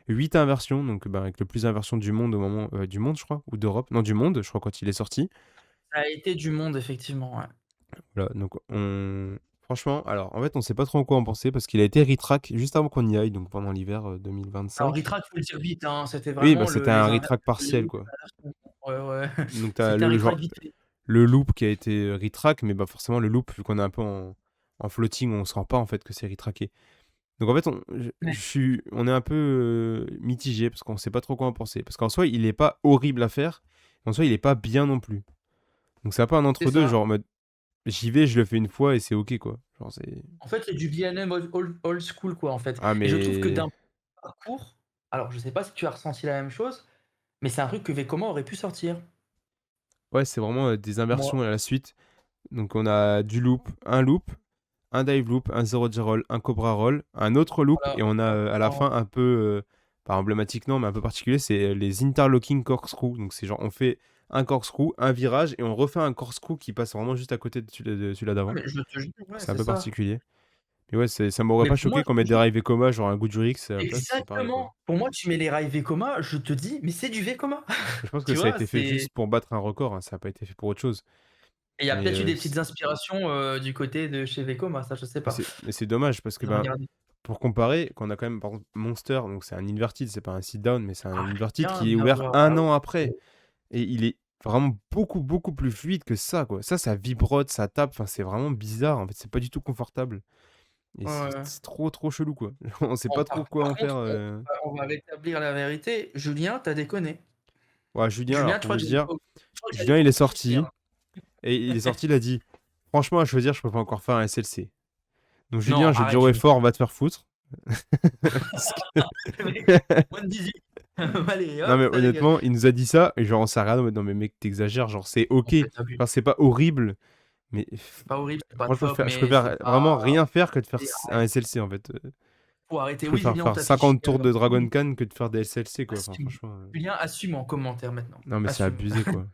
8 inversions, donc bah, avec le plus d'inversions du monde au moment du monde, je crois, ou d'Europe. Non, du monde, je crois, quand il est sorti. Ça a été du monde, effectivement, ouais. Voilà, donc franchement, alors en fait, on sait pas trop en quoi en penser parce qu'il a été retrack juste avant qu'on y aille, donc pendant l'hiver Alors 2025. retrack, faut le dire vite, hein, c'était Oui, bah vraiment c'était un les retrack inversions, les partiel, loops, quoi. ouais, ouais. Donc t'as C'était un le retrack genre vite fait. le loop qui a été retrack, mais bah forcément le loop, vu qu'on est un peu en floating, on se rend pas en fait que c'est retracké. Donc en fait, Ouais. on est un peu mitigé parce qu'on sait pas trop quoi en penser. Parce qu'en soi, il est pas horrible à faire, en soi, il est pas bien non plus. Donc c'est un peu un C'est entre-deux, ça. genre en mode j'y vais, je le fais une fois et c'est ok, quoi. Genre c'est. En fait, c'est du BNM old school, quoi, en fait. Ah, Et je trouve que mais. d'un parcours, alors je sais pas si tu as ressenti la même chose, mais c'est un truc que Vekoma aurait pu sortir. Ouais, c'est vraiment des Moi, inversions à la suite. Donc on a du loop, un dive loop, un zero J roll, un cobra roll, un autre loop, voilà. et on a à la fin un peu, pas emblématique non, mais un peu particulier, c'est les interlocking corkscrew. Donc c'est genre on fait un corkscrew, un virage, et on refait un corkscrew qui passe vraiment juste à côté de celui-là Ah, d'avant. mais je te jure, Donc ouais, c'est un c'est peu ça. particulier. Mais ouais, ça m'aurait Mais pas pour moi, choqué qu'on je mette te des jure, rails Vekoma, genre un Gudurix à la place, c'est pareil, quoi. exactement. Pour moi, tu mets les rails Vekoma, je te dis, mais c'est du Vekoma. Je pense que Tu ça a vois, été fait c'est juste pour battre un record, hein, ça n'a pas été fait pour autre chose. et il y a Mais peut-être eu des petites inspirations, du côté de chez Vekoma, ça je sais pas. mais c'est dommage parce que Faudrait ben, regarder. pour comparer, qu'on a quand même par exemple Monster, donc c'est un inverted, c'est pas un sit down, mais c'est un Ah, inverted qui est rien à ouvert voir. Ah un oui. an après. Et il est vraiment beaucoup, beaucoup plus fluide que ça, quoi. Ça vibrote, ça tape, enfin, c'est vraiment bizarre. En fait, c'est pas du tout confortable. Et Ouais, c'est ouais. c'est trop, trop chelou, quoi. On sait Bon, pas trop quoi par en faire. contre, on va rétablir la vérité. Julien, tu as déconné. Ouais, Julien, alors Julien, pour vous dire, je crois que j'allais Julien, il est trop kiffer, sorti. Et il est sorti, il a dit, franchement, à choisir, je peux pas encore faire un SLC. Donc, Non, Julien, je vais te dire, arrête ouais, Julien. fort, va te faire foutre. Parce que- Le mec, moins de 18. Allez Non, hop, mais ça dégage. honnêtement, il nous a dit ça, et genre, on s'est regardé en mode, non, mais mec, t'exagères, genre, c'est En ok. fait, tu vu. Genre, c'est pas horrible, mais C'est pas horrible, c'est pas franchement, top, je mais c'est préfère pas vraiment rien faire que de faire et un arrête. SLC, en fait. Faut Je arrêter. Oui, préfère Julien, on faire t'a fait chier, 50 tours de Dragon assume, Khan que de faire des SLC, quoi. Enfin, assume. franchement. Julien, assume en commentaire maintenant. Non, mais c'est Assume. abusé, quoi.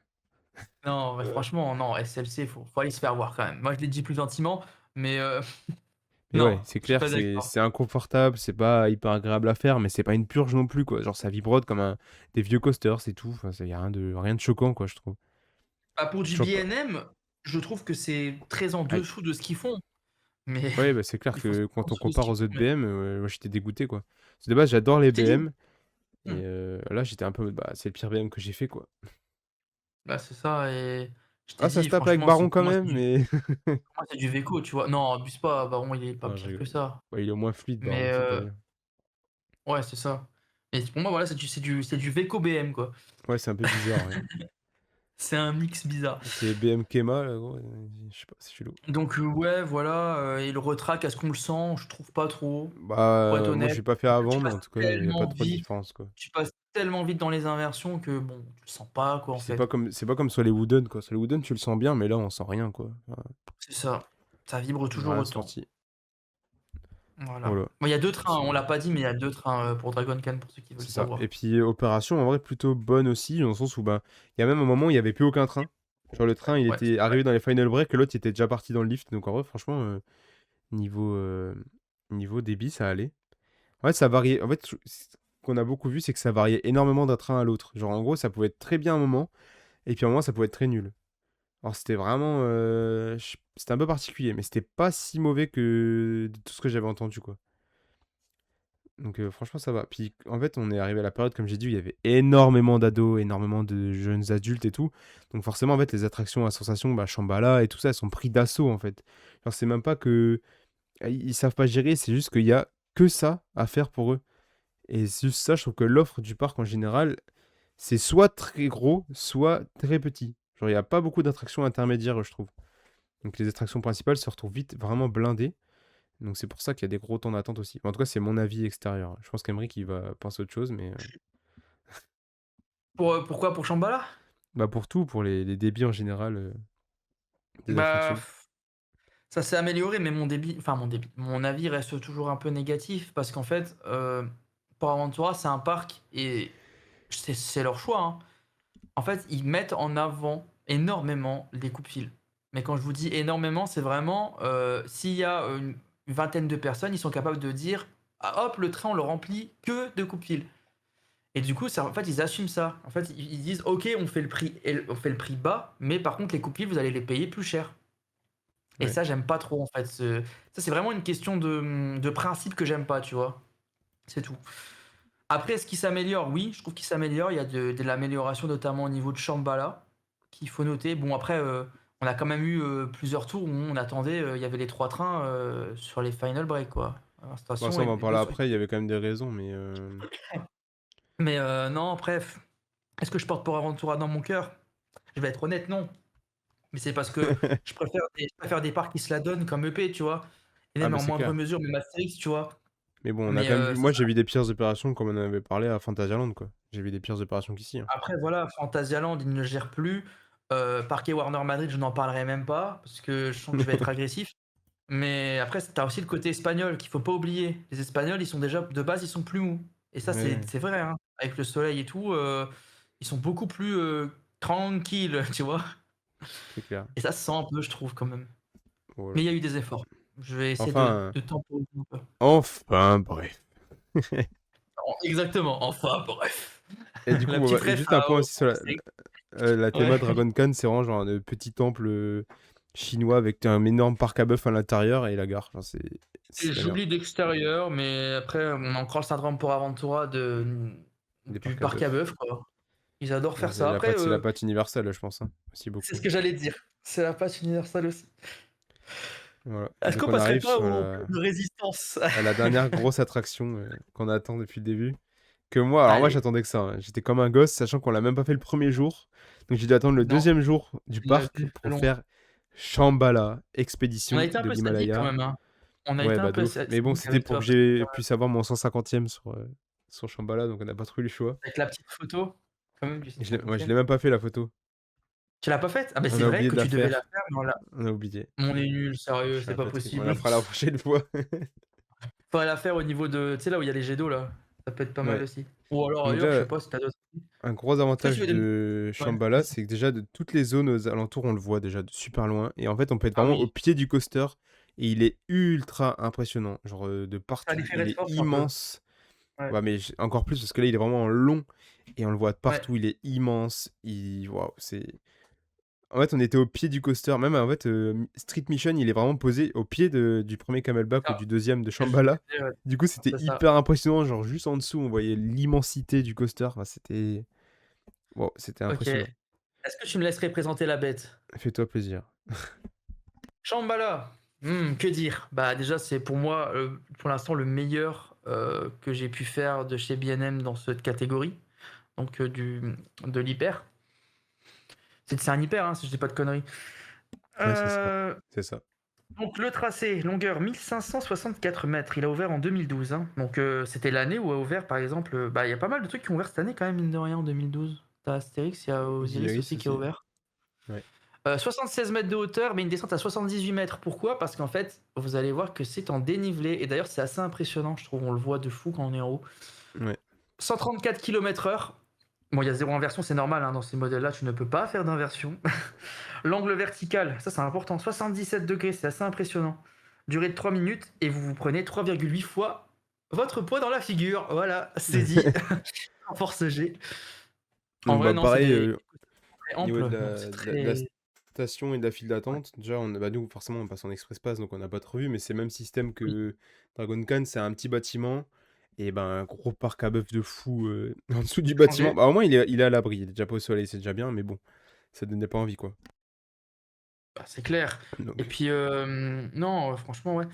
Non, mais franchement, non, SLC, faut aller se faire voir quand même. Moi, je l'ai dit plus gentiment, mais Mais ouais, non, c'est je suis clair, pas d'accord. c'est inconfortable, c'est pas hyper agréable à faire, mais c'est pas une purge non plus, quoi. Genre, ça vibrote comme des vieux coasters, c'est tout. Enfin, y a rien de choquant, quoi, je trouve. Bah, pour du Toujours pas. BNM, je trouve que c'est très en Aïe. dessous de ce qu'ils font, mais Ouais, bah, c'est clair il faut se que mettre en quand on dessous de ce compare qu'ils aux font, autres mais BM, moi, j'étais dégoûté, quoi. Parce que de base, j'adore les je t'ai dit. BM, et Mmh. là, j'étais un peu en mode, bah, c'est le pire BM que j'ai fait, quoi. Bah, c'est ça et je t'ai Ah, ça se dit tape avec franchement, Baron c'est quand pour moi, même, mais. c'est du Véco, tu vois? Non, abuse pas, Baron, il est pas Non, je pire que rigole. ça, Ouais, il est au moins fluide, Baron, mais faut pas dire. ouais, c'est ça. Mais pour moi, voilà, c'est du Véco BM, quoi. Ouais, c'est un peu bizarre, ouais. C'est un mix bizarre. C'est BM Kema, là, gros, je sais pas, c'est chelou. Donc ouais, voilà, et le retrack, est-ce qu'on le sent? Je trouve pas trop, pour être Bah, moi, honnête. j'ai pas fait En fait, avant, mais en tout cas, il y a pas trop de différence, quoi. tu passes tellement vite dans les inversions que bon, tu le sens pas, quoi, en Puis fait. c'est pas comme sur les Wooden, quoi. Sur les Wooden, tu le sens bien, mais là, on sent rien, quoi. Enfin, C'est ça. Ça vibre on a toujours rien autant. senti. Voilà. Voilà. Bon, il y a 2 trains, on C'est l'a pas dit, mais il y a 2 trains, pour Dragon Khan pour ceux qui veulent c'est ça. Et savoir. puis, opération, en vrai, plutôt bonne aussi, dans le sens où, bah, il y a même un moment où il y avait plus aucun train. Genre, le train, il Ouais, c'est était vrai. arrivé dans les final break, et l'autre, il était déjà parti dans le lift. Donc, en vrai, franchement, niveau, euh, niveau débit, ça allait. En fait, ça variait. En fait, ce qu'on a beaucoup vu, c'est que ça variait énormément d'un train à l'autre. Genre, en gros, ça pouvait être très bien un moment, et puis à un moment, ça pouvait être très nul. Alors, c'était vraiment. C'était un peu particulier, mais c'était pas si mauvais que de tout ce que j'avais entendu, quoi. Donc, franchement, ça va. Puis, en fait, on est arrivé à la période, comme j'ai dit, où il y avait énormément d'ados, énormément de jeunes adultes et tout. Donc, forcément, en fait, les attractions à sensation, bah, Shambhala et tout ça, elles sont pris d'assaut, en fait. Genre, c'est même pas que. Ils savent pas gérer, c'est juste qu'il y a que ça à faire pour eux. Et c'est juste ça, je trouve que l'offre du parc en général, c'est soit très gros, soit très petit. Genre, il n'y a pas beaucoup d'attractions intermédiaires, je trouve. Donc les attractions principales se retrouvent vite vraiment blindées. Donc c'est pour ça qu'il y a des gros temps d'attente aussi. En tout cas, c'est mon avis extérieur. Je pense qu'Emery il va penser autre chose, mais Pourquoi pour Shambhala? bah pour tout, pour les débits en général des Bah, attractions. ça s'est amélioré, mais mon avis reste toujours un peu négatif parce qu'en fait, Port Aventura, c'est un parc et c'est leur choix, hein. En fait, ils mettent en avant énormément les coupes-fils. Mais quand je vous dis énormément, c'est vraiment, s'il y a, une vingtaine de personnes, ils sont capables de dire: «Ah hop, le train, on le remplit que de coupes-fils». Et du coup, ça en fait, ils assument ça. En fait, ils disent: «OK, on fait le prix bas, mais par contre, les coupes-fils, vous allez les payer plus cher». Et Ouais. ça, j'aime pas trop, en fait, ça, c'est vraiment une question de principe que j'aime pas, tu vois? C'est tout. Après, est-ce qu'il s'améliore? Oui, je trouve qu'il s'améliore. Il y a de l'amélioration, notamment au niveau de Shambhala, qu'il faut noter. Bon, après, on a quand même eu, plusieurs tours où on attendait, il y avait les 3 trains, sur les final break, quoi. La Bon, station ça, on et va en les parler 2 trucs. après, il y avait quand même des raisons, mais Mais, non, bref, est-ce que je porte Port Aventura dans mon cœur? Je vais être honnête, non. Mais c'est parce que je préfère des parcs qui se la donnent comme EP, tu vois? Et ah, même mais en c'est moindre clair. mesure, même Astérix, tu vois? Mais bon, on a Mais, quand même vu. ça Moi, j'ai vu des pires opérations, comme on en avait parlé à Fantasyland, quoi. J'ai vu des pires opérations qu'ici, hein. après voilà, Phantasialand, ils ne le gèrent plus. Parquet Warner Madrid, je n'en parlerai même pas parce que je sens que je vais être agressif. Mais après, tu as aussi le côté espagnol qu'il faut pas oublier. Les Espagnols, ils sont déjà de base, ils sont plus mous et ça, c'est Ouais, c'est vrai, hein. Avec le soleil et tout, ils sont beaucoup plus, tranquilles, tu vois? c'est clair. Et ça se sent un peu, je trouve, quand même. Voilà. Mais il y a eu des efforts. Je vais essayer de Enfin, de temporiser un peu. enfin, bref. Exactement, enfin, bref. Et du coup, La petite ref juste un point au aussi sur Astérix. la Ouais. théma Dragon Khan, c'est vraiment genre un petit temple chinois avec un énorme parc à bœuf à l'intérieur et la gare. Genre, C'est c'est la merde. joli d'extérieur, mais après, on a encore le syndrome pour Aventura Des du parcs à parc à bœuf. bœuf, quoi. Ils adorent Ouais, faire ça. Après, c'est la patte universelle, je pense, hein, aussi c'est ce beaucoup. que j'allais dire. C'est la patch universelle aussi. Voilà. Est-ce Donc qu'on on passerait arrive pas sur au club de résistance? la dernière grosse attraction qu'on attend depuis le début. Que moi, alors moi Allez, j'attendais que ça, hein. J'étais comme un gosse, sachant qu'on l'a même pas fait le premier jour. Donc j'ai dû attendre le non, deuxième jour du tu l'as parc vu, c'est pour long. faire Shambhala, On a expédition été un de peu sadique quand l'Himalaya. même, hein. On a Ouais, été un bah de peu ouf. Mais bon, sadique c'était avec pour toi que parce que j'ai puisse avoir mon 150e sur Shambhala, donc on n'a pas trop eu le choix. avec la petite photo, quand même, du Moi, je 150e. l'ai même pas fait la photo. Tu l'as pas faite? Ah, bah, On c'est a vrai oublié que de la tu devais la faire. faire, mais On a oublié. on est nuls, Je sérieux, suis c'est un pas peu triste. On la possible. fera la prochaine fois. Faudrait la faire au niveau de, tu sais, là où il y a les jets d'eau, là. Ça peut être pas mal Ouais. aussi. Ou alors Donc ailleurs, je déjà, sais pas si tu d'autres. un gros Est-ce que tu avantage veux des de ouais, Shambhala, vas-y. c'est que déjà de toutes les zones aux alentours, on le voit déjà de super loin. Et en fait, on peut être Ah vraiment au oui, pied du coaster. Et il est ultra impressionnant. Genre de ça les partout. fait Il est Redford un peu. immense. Ouais. Ouais, mais encore plus parce que là, il est vraiment long. Et on le voit de Ouais. partout. Il est immense. Waouh, c'est. En fait, on était au pied du coaster. Même en fait, Street Mission, il est vraiment posé au pied du premier camelback ou Ah, du deuxième de ce que je voulais Shambhala. dire, ouais, Du coup, c'était c'est ça. hyper impressionnant. Genre, juste en dessous, on voyait l'immensité du coaster. Enfin, c'était. Wow, c'était OK. impressionnant. Est-ce que tu me laisserais présenter la bête? Fais-toi plaisir. Shambhala! Que dire? Bah, déjà, c'est pour moi, pour l'instant, le meilleur, que j'ai pu faire de chez B&M dans cette catégorie, donc de l'hyper. C'est un hyper, hein, si je dis pas de conneries. Ouais, c'est ça. Heu C'est ça. Donc le tracé, longueur 1564 mètres, il a ouvert en 2012, hein. Donc c'était l'année où a ouvert par exemple, bah, il y a pas mal de trucs qui ont ouvert cette année quand même mine de rien en 2012. Tu Astérix, il y a Osiris Osiris aussi qui a aussi. ouvert. Ouais. 76 mètres de hauteur, mais une descente à 78 mètres. Pourquoi? Parce qu'en fait, vous allez voir que c'est en dénivelé et d'ailleurs c'est assez impressionnant je trouve, on le voit de fou quand on est en haut. Ouais. 134 km/h. Bon, il y a 0 inversion, c'est normal, hein, dans ces modèles-là, tu ne peux pas faire d'inversion. L'angle vertical, ça c'est important, 77 degrés, c'est assez impressionnant. Durée de 3 minutes et vous vous prenez 3,8 fois votre poids dans la figure. Voilà, c'est dit. En force G. En Donc, vrai, bah, non, c'est pareil, des très au niveau amples, donc c'est de la très. station et de la file Ouais. d'attente, déjà, bah, nous, forcément, on passe en express pass, donc on n'a pas trop vu, mais c'est le même système Oui. que Dragon Khan, c'est un petit bâtiment, et ben, un gros parc à bœuf de fou en dessous du bâtiment. Changé. Bah, au moins, il est à l'abri, il est déjà pas au soleil, c'est déjà bien, mais bon, ça donnait pas envie, quoi. Bah, c'est clair. Et Donc, puis, non, franchement, ouais.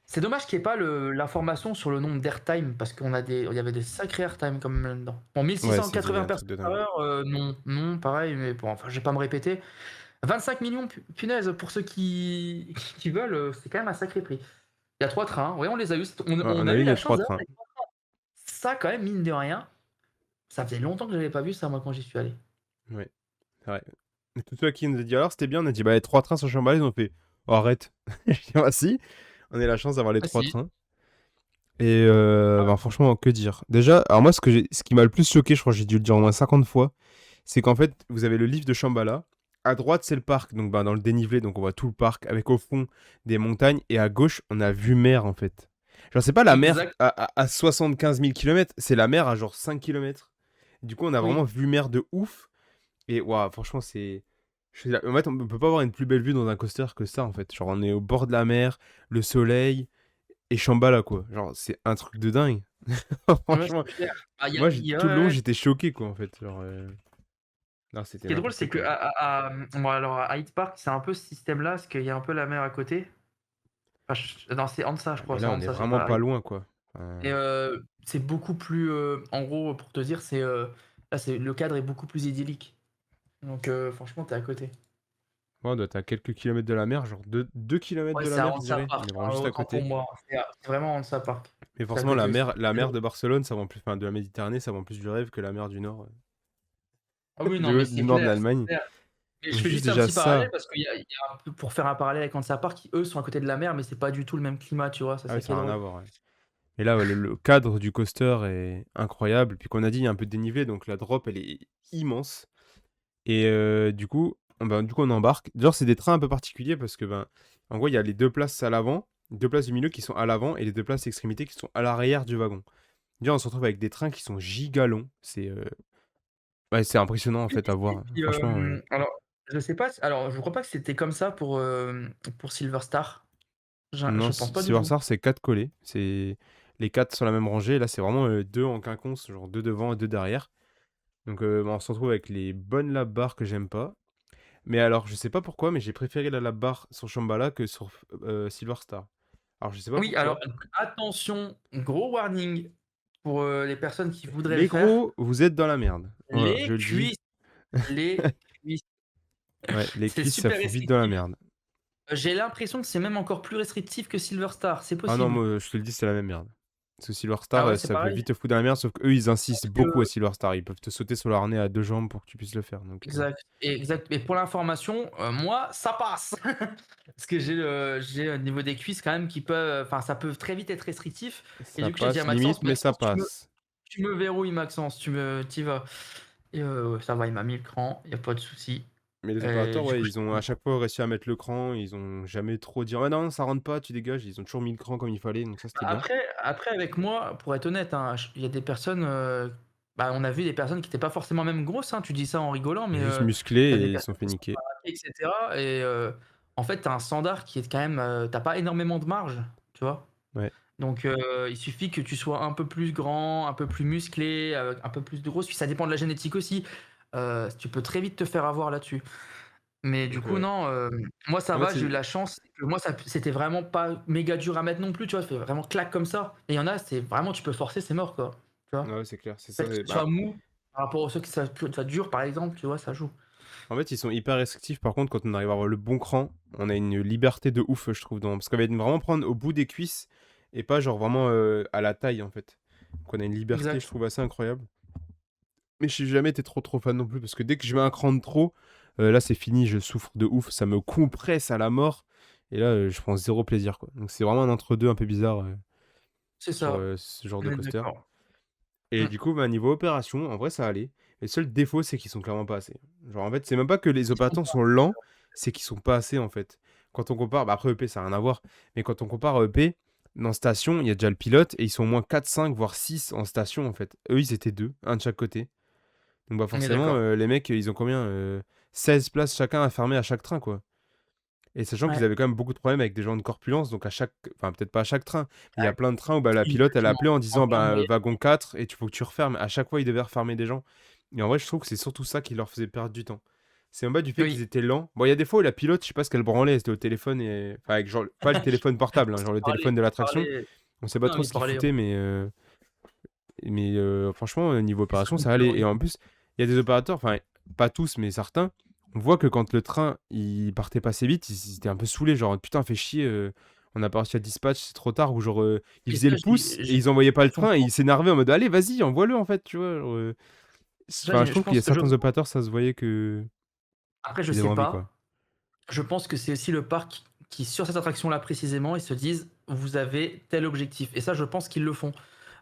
C'est dommage qu'il n'y ait pas l'information sur le nombre d'airtime parce il y avait des sacrés airtime quand même là-dedans. Bon, ouais, 1680 c'était un truc personnes de par dingue. heure, non, non, pareil, mais bon, enfin, je vais pas me répéter. 25 millions, punaise, pour ceux qui veulent, c'est quand même un sacré prix. Il y a 3 trains, oui, on les a eus. On Ouais, on on a a eu eu la les chance 3 d'avoir trains. les 3 trains. Ça quand même, mine de rien, ça faisait longtemps que j'avais pas vu ça, moi, quand j'y suis allé. Ouais, c'est vrai. Et tous ceux à qui on nous a dit alors c'était bien, on a dit bah les 3 trains sur Chambaléon, ils ont fait oh, arrête. Je dis bah si, on a eu la chance d'avoir les Ah 3 si. trains. Et bah, franchement, que dire? Déjà, alors moi, ce qui m'a le plus choqué, je crois que j'ai dû le dire au moins 50 fois, c'est qu'en fait, vous avez le lift de Shambhala. À droite, c'est le parc, donc bah, dans le dénivelé, donc on voit tout le parc, avec au fond des montagnes. Et à gauche, on a vue mer, en fait. Genre, c'est pas la mer Exact, à 75 000 km, c'est la mer à genre 5 km. Du coup, on a vraiment oui. vue mer de ouf. Et waouh, franchement, c'est. En fait, on peut pas avoir une plus belle vue dans un coaster que ça, en fait. Genre, on est au bord de la mer, le soleil et Shambhala, quoi. Genre, c'est un truc de dingue. Ouais, Franchement, c'est clair. Ah, moi, ouais, tout le long, ouais. j'étais choqué, quoi, en fait. Genre, non, Ce c'était qui est drôle, n'importe c'est que quoi. bon, alors à Hyde Park, c'est un peu ce système-là, parce qu'il y a un peu la mer à côté. Enfin, non, c'est Ansa, je Ah, crois, mais c'est là, on est Ansa, c'est vraiment pas pas Hyde. loin, quoi. Et c'est beaucoup plus, en gros, pour te dire, là, le cadre est beaucoup plus idyllique. Donc franchement, t'es à côté. Ouais, on doit être à quelques kilomètres de la mer, genre 2 kilomètres Ouais, de la c'est à mer, je Ansa dirais. On Park, est vraiment hein, juste à autant pour côté. moi. C'est vraiment Ansa Park. Mais C'est à forcément, côté aussi. la mer de Barcelone, ça vend plus, enfin, de la Méditerranée, ça vend plus du rêve que la mer du Nord, Ah oui, non, mais du c'est nord de clair, c'est l'Allemagne. clair. Mais je Donc, fais juste juste un déjà petit parallèle ça. parce qu'il y a un peu, pour faire un parallèle avec Ansa Park, qui eux sont à côté de la mer, mais c'est pas du tout le même climat, tu vois, c'est Ah oui, ça qui ça est n'a rien drôle. à voir, ouais. Et là, ouais, le cadre du coaster est incroyable. Puis qu'on a dit, il y a un peu de dénivelé, donc la drop, elle est immense. Et du coup, on embarque. D'ailleurs, c'est des trains un peu particuliers parce que, ben, en gros, il y a les 2 places à l'avant, 2 places du milieu qui sont à l'avant et les 2 places extrémités qui sont à l'arrière du wagon. Déjà, on se retrouve avec des trains qui sont giga longs. Ouais, c'est impressionnant, en Oui, fait, à voir. puis, Franchement, alors, je sais pas, alors je crois pas que c'était comme ça pour Silver Star. non, Je pense pas du Silver tout. Star, c'est 4 collés. Les 4 sur la même rangée. Là, c'est vraiment 2 en quinconce, genre 2 devant et 2 derrière. Donc, bah, on se retrouve avec les bonnes lap bars que j'aime pas. Mais alors, je sais pas pourquoi, mais j'ai préféré la lap bar sur Shambhala que sur Silver Star. Alors, je sais pas Oui, alors pourquoi. attention, gros warning pour, les personnes qui voudraient le Les faire. gros, vous êtes dans la merde. Voilà, je Les le dis. cuisses, les cuisses, Ouais, les c'est cuisses, ça super fout vite dans la restrictif. merde. J'ai l'impression que c'est même encore plus restrictif que Silver Star, c'est Ah non, possible. moi, je te le dis, c'est la même merde. Parce que Silver Star, Ah ouais, c'est ça peut pareil? vite te foutre dans la merde, sauf qu'eux, ils insistent Parce beaucoup à que Silver Star. Ils peuvent te sauter sur le harnais à 2 jambes pour que tu puisses le faire. Donc, exact, et pour l'information, moi, ça passe. Parce que j'ai au niveau des cuisses quand même qui peuvent, enfin, ça peut très vite être restrictif, et ça du coup, j'ai dit à passe limite, mais ça Maxence, passe. tu me verrouilles Maxence, tu y vas, et ouais, ça va, il m'a mis le cran, il y a pas de souci, Mais les et opérateurs, du ouais, coup, ils ont à chaque fois réussi à mettre le cran. Ils ont jamais trop dit «Ah non, ça rentre pas, tu dégages». Ils ont toujours mis le cran comme il fallait, donc ça, c'était bien. après avec moi, pour être honnête, hein, il y a des personnes, bah, on a vu des personnes qui étaient pas forcément même grosses, hein, tu dis ça en rigolant, mais Juste tu musclés as des et ils se sont personnes fait qui sont niquer. baraquées et cetera, et en fait, tu as un standard qui est quand même, tu pas énormément de marge, tu vois? Ouais. Donc il suffit que tu sois un peu plus grand, un peu plus musclé, avec un peu plus de grosses, puis ça dépend de la génétique aussi, tu peux très vite te faire avoir là-dessus. Mais du Donc, coup non, moi ça en fait, va, j'ai eu c'est la chance que moi c'était vraiment pas méga dur à mettre non plus, tu vois? Ça fait vraiment clac comme ça, et il y en a, c'est vraiment tu peux forcer, c'est mort, quoi, tu vois? ouais, c'est clair, c'est Le ça. fait que Et ce soit bah, mou par rapport aux ceux qui ça dure par exemple, tu vois? Ça joue. en fait, ils sont hyper restrictifs. Par contre, quand on arrive à avoir le bon cran, on a une liberté de ouf, je trouve. Parce qu'on va vraiment prendre au bout des cuisses et pas genre vraiment à la taille, en fait. Donc, on a une liberté, je Exact. trouve, assez incroyable. Mais je n'ai jamais été trop fan non plus, parce que dès que je mets un cran de trop, là, c'est fini, je souffre de ouf. Ça me compresse à la mort. Et là, je prends zéro plaisir, quoi. Donc, c'est vraiment un entre-deux un peu bizarre C'est sur ça, ce genre de on est coaster. d'accord. Et Mmh. du coup, bah, niveau opération, en vrai, ça allait. Le seul défaut, c'est qu'ils sont clairement pas assez. Genre, en fait, c'est même pas que les Ils sont opérateurs pas sont lents, c'est qu'ils sont pas assez, en fait. Quand on compare, bah après EP, ça n'a rien à voir, mais quand on compare à EP, dans station, il y a déjà le pilote, et ils sont au moins 4, 5, voire 6 en station, en fait. Eux, ils étaient 2, un de chaque côté. Donc, bah on est forcément, d'accord. les mecs, ils ont combien 16 places chacun à fermer à chaque train, quoi. Et sachant qu'ils Ouais. avaient quand même beaucoup de problèmes avec des gens de corpulence, donc à chaque, enfin peut-être pas à chaque train, mais il y Ah a plein de trains où bah, la oui, pilote elle a effectivement, appelé en en disant plein bah, moyen. wagon 4 et tu faut que tu refermes. À chaque fois ils devaient refermer des gens. Et en vrai je trouve que c'est surtout ça qui leur faisait perdre du temps. C'est en bas du fait qu'ils Oui. étaient lents. Bon il y a des fois où la pilote je sais pas ce qu'elle branlait, elle était au téléphone et enfin avec genre pas le téléphone portable, hein, genre le téléphone de Il l'attraction. parlait On sait pas non, trop il ce qu'il parlait, foutait mais franchement niveau c'est ça opération qu'on ça allait. Et valorise. en plus il y a des opérateurs, enfin pas tous mais certains, on voit que quand le train il partait pas assez vite, ils étaient un peu saoulés, genre putain fait chier. on a pas réussi à dispatch, c'est trop tard ou genre, ils Et faisaient ça, le pouce et ils envoyaient pas le je train et comprends. ils s'énervaient en mode: «Allez vas-y, envoie-le en fait», tu vois? Genre, Ça, enfin je je trouve qu'il y a pense certains opérateurs, ça se voyait que après je ils avaient sais envie quoi. pas. Je pense que c'est aussi le parc qui sur cette attraction-là précisément, ils se disent: «Vous avez tel objectif» et ça, je pense qu'ils le font.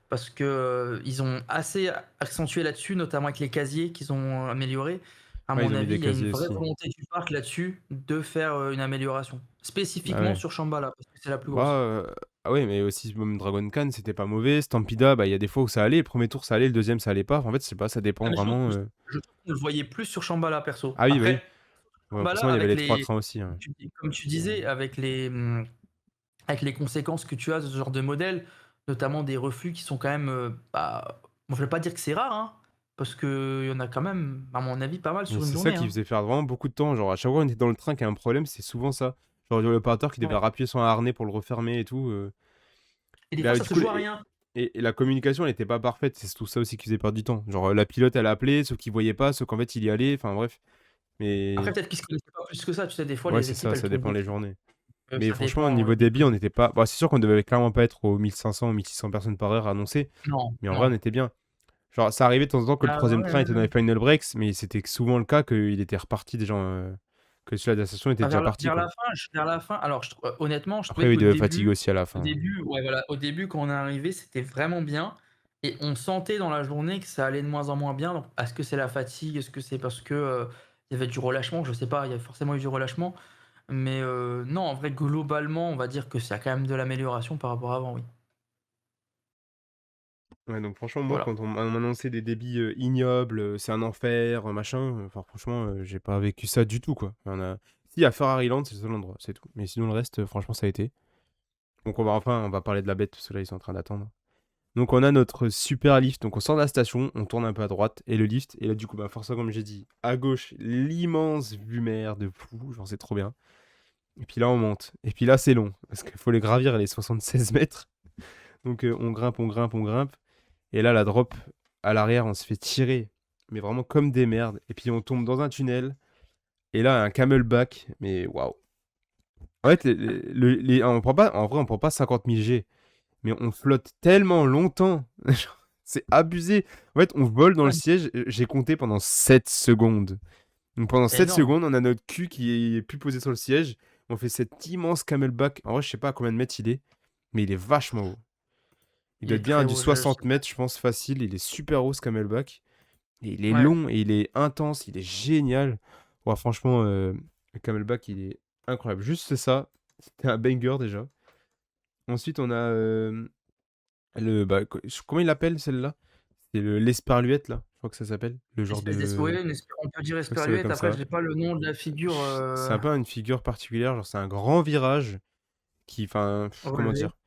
Parce que, ils ont assez accentué là-dessus, notamment avec les casiers qu'ils ont améliorés. À Ouais, ils mon ont mis avis, des il y a une casiers vraie aussi. volonté du parc là-dessus de faire, une amélioration. Ah Spécifiquement ouais. sur Shambhala, parce que c'est la plus Bah, grosse. ah ouais, mais aussi même Dragon Khan, c'était pas mauvais. Stampida, bah, il y a des fois où ça allait. Le premier tour, ça allait, le deuxième ça allait pas. En fait, je sais pas, ça Ah dépend mais vraiment, je trouve qu'on le voyait plus sur Shambhala perso. Ah oui, bah oui. Après, Ouais, Shambhala forcément, il y avait avec les 3 les trains aussi, hein. comme tu disais, avec les conséquences que tu as de ce genre de modèle, notamment des refus qui sont quand même, bah, bon je vais pas dire que c'est rare, hein, parce qu'il y en a quand même, à mon avis, pas mal Mais sur une c'est ça journée, qui hein. faisait perdre vraiment beaucoup de temps. Genre, à chaque fois, on était dans le train qui a un problème, c'est souvent ça. Genre, l'opérateur qui devait Ouais. appuyer sur un harnais pour le refermer et tout. Et des fois, Bah, ça du se coup, joue à rien. et la communication, elle était pas parfaite. C'est tout ça aussi qui faisait perdre du temps. Genre, la pilote, elle appelait, ceux qui voyaient pas, ceux qu'en fait, il y allait. Enfin, bref. Après, Mais peut-être qu'ils se connaissaient pas plus que ça, tu sais, des fois, ouais, les c'est équipes, ça, elles ça tournent dépend les beaucoup, journées. Mais ça franchement, au dépend, niveau des débit, on pilotes. n'était pas. Bah, c'est sûr qu'on devait clairement pas être aux 1500 ou 1600 personnes par heure annoncées. Non, Mais en vrai, on non. était bien. Genre, ça arrivait de temps en temps que le Ah troisième ouais, train ouais, était dans ouais. les final breaks, mais c'était souvent le cas qu'il était reparti déjà, que celui-là de la station était Bah, déjà parti, quoi. vers la fin, alors honnêtement, je trouvais Après, oui, il qu'au devait fatiguer début aussi à la fin. ouais, voilà, au début, quand on est arrivé, c'était vraiment bien et on sentait dans la journée que ça allait de moins en moins bien. Donc, est-ce que c'est la fatigue? Est-ce que c'est parce que, il y avait du relâchement? Je sais pas, il y a forcément eu du relâchement. Mais, non, en vrai, globalement, on va dire que ça a quand même de l'amélioration par rapport à avant, oui. Ouais, donc franchement, moi, Voilà. quand on m'a annoncé des débits, ignobles, c'est un enfer, machin, enfin franchement, j'ai pas vécu ça du tout, quoi. On a si à Ferrari Land, c'est le seul endroit, c'est tout. Mais sinon le reste, franchement, ça a été. Donc on va parler de la bête, parce que là, ils sont en train d'attendre. Donc on a notre super lift, donc on sort de la station, on tourne un peu à droite, et le lift, et là du coup, bah forcément comme j'ai dit, à gauche, l'immense vue mer de fou, genre c'est trop bien. Et puis là on monte, et puis là c'est long, parce qu'il faut les gravir les 76 mètres. Donc on grimpe, on grimpe, on grimpe, et là la drop, à l'arrière on se fait tirer, mais vraiment comme des merdes, et puis on tombe dans un tunnel, et là un camelback, mais waouh. En fait, on prend pas, en vrai on prend pas 50 000 G, mais on flotte tellement longtemps. Genre, c'est abusé. En fait, on vole dans le Ouais, siège. J'ai compté pendant 7 secondes. Donc pendant c'est 7 énorme, hein. secondes, on a notre cul qui est plus posé sur le siège. On fait cet immense camelback. En vrai, je sais pas à combien de mètres il est, mais il est vachement haut. Il Il doit être est bien à très du haut, je 60 sais pas. mètres, je pense, facile. Il est super haut ce camelback. Et il est Ouais. long et il est intense. Il est génial. Ouais, franchement, le camelback, il est incroyable. Juste ça, c'était un banger déjà. Ensuite, on a comment il l'appelle celle-là? C'est l'esperluette là, je crois que ça s'appelle. Le genre Espèce de on peut dire je crois que ça s'appelle Esperluette, comme après ça. j'ai pas le nom de la figure, C'est un peu une figure particulière, genre c'est un grand virage qui enfin, comment relevée, dire?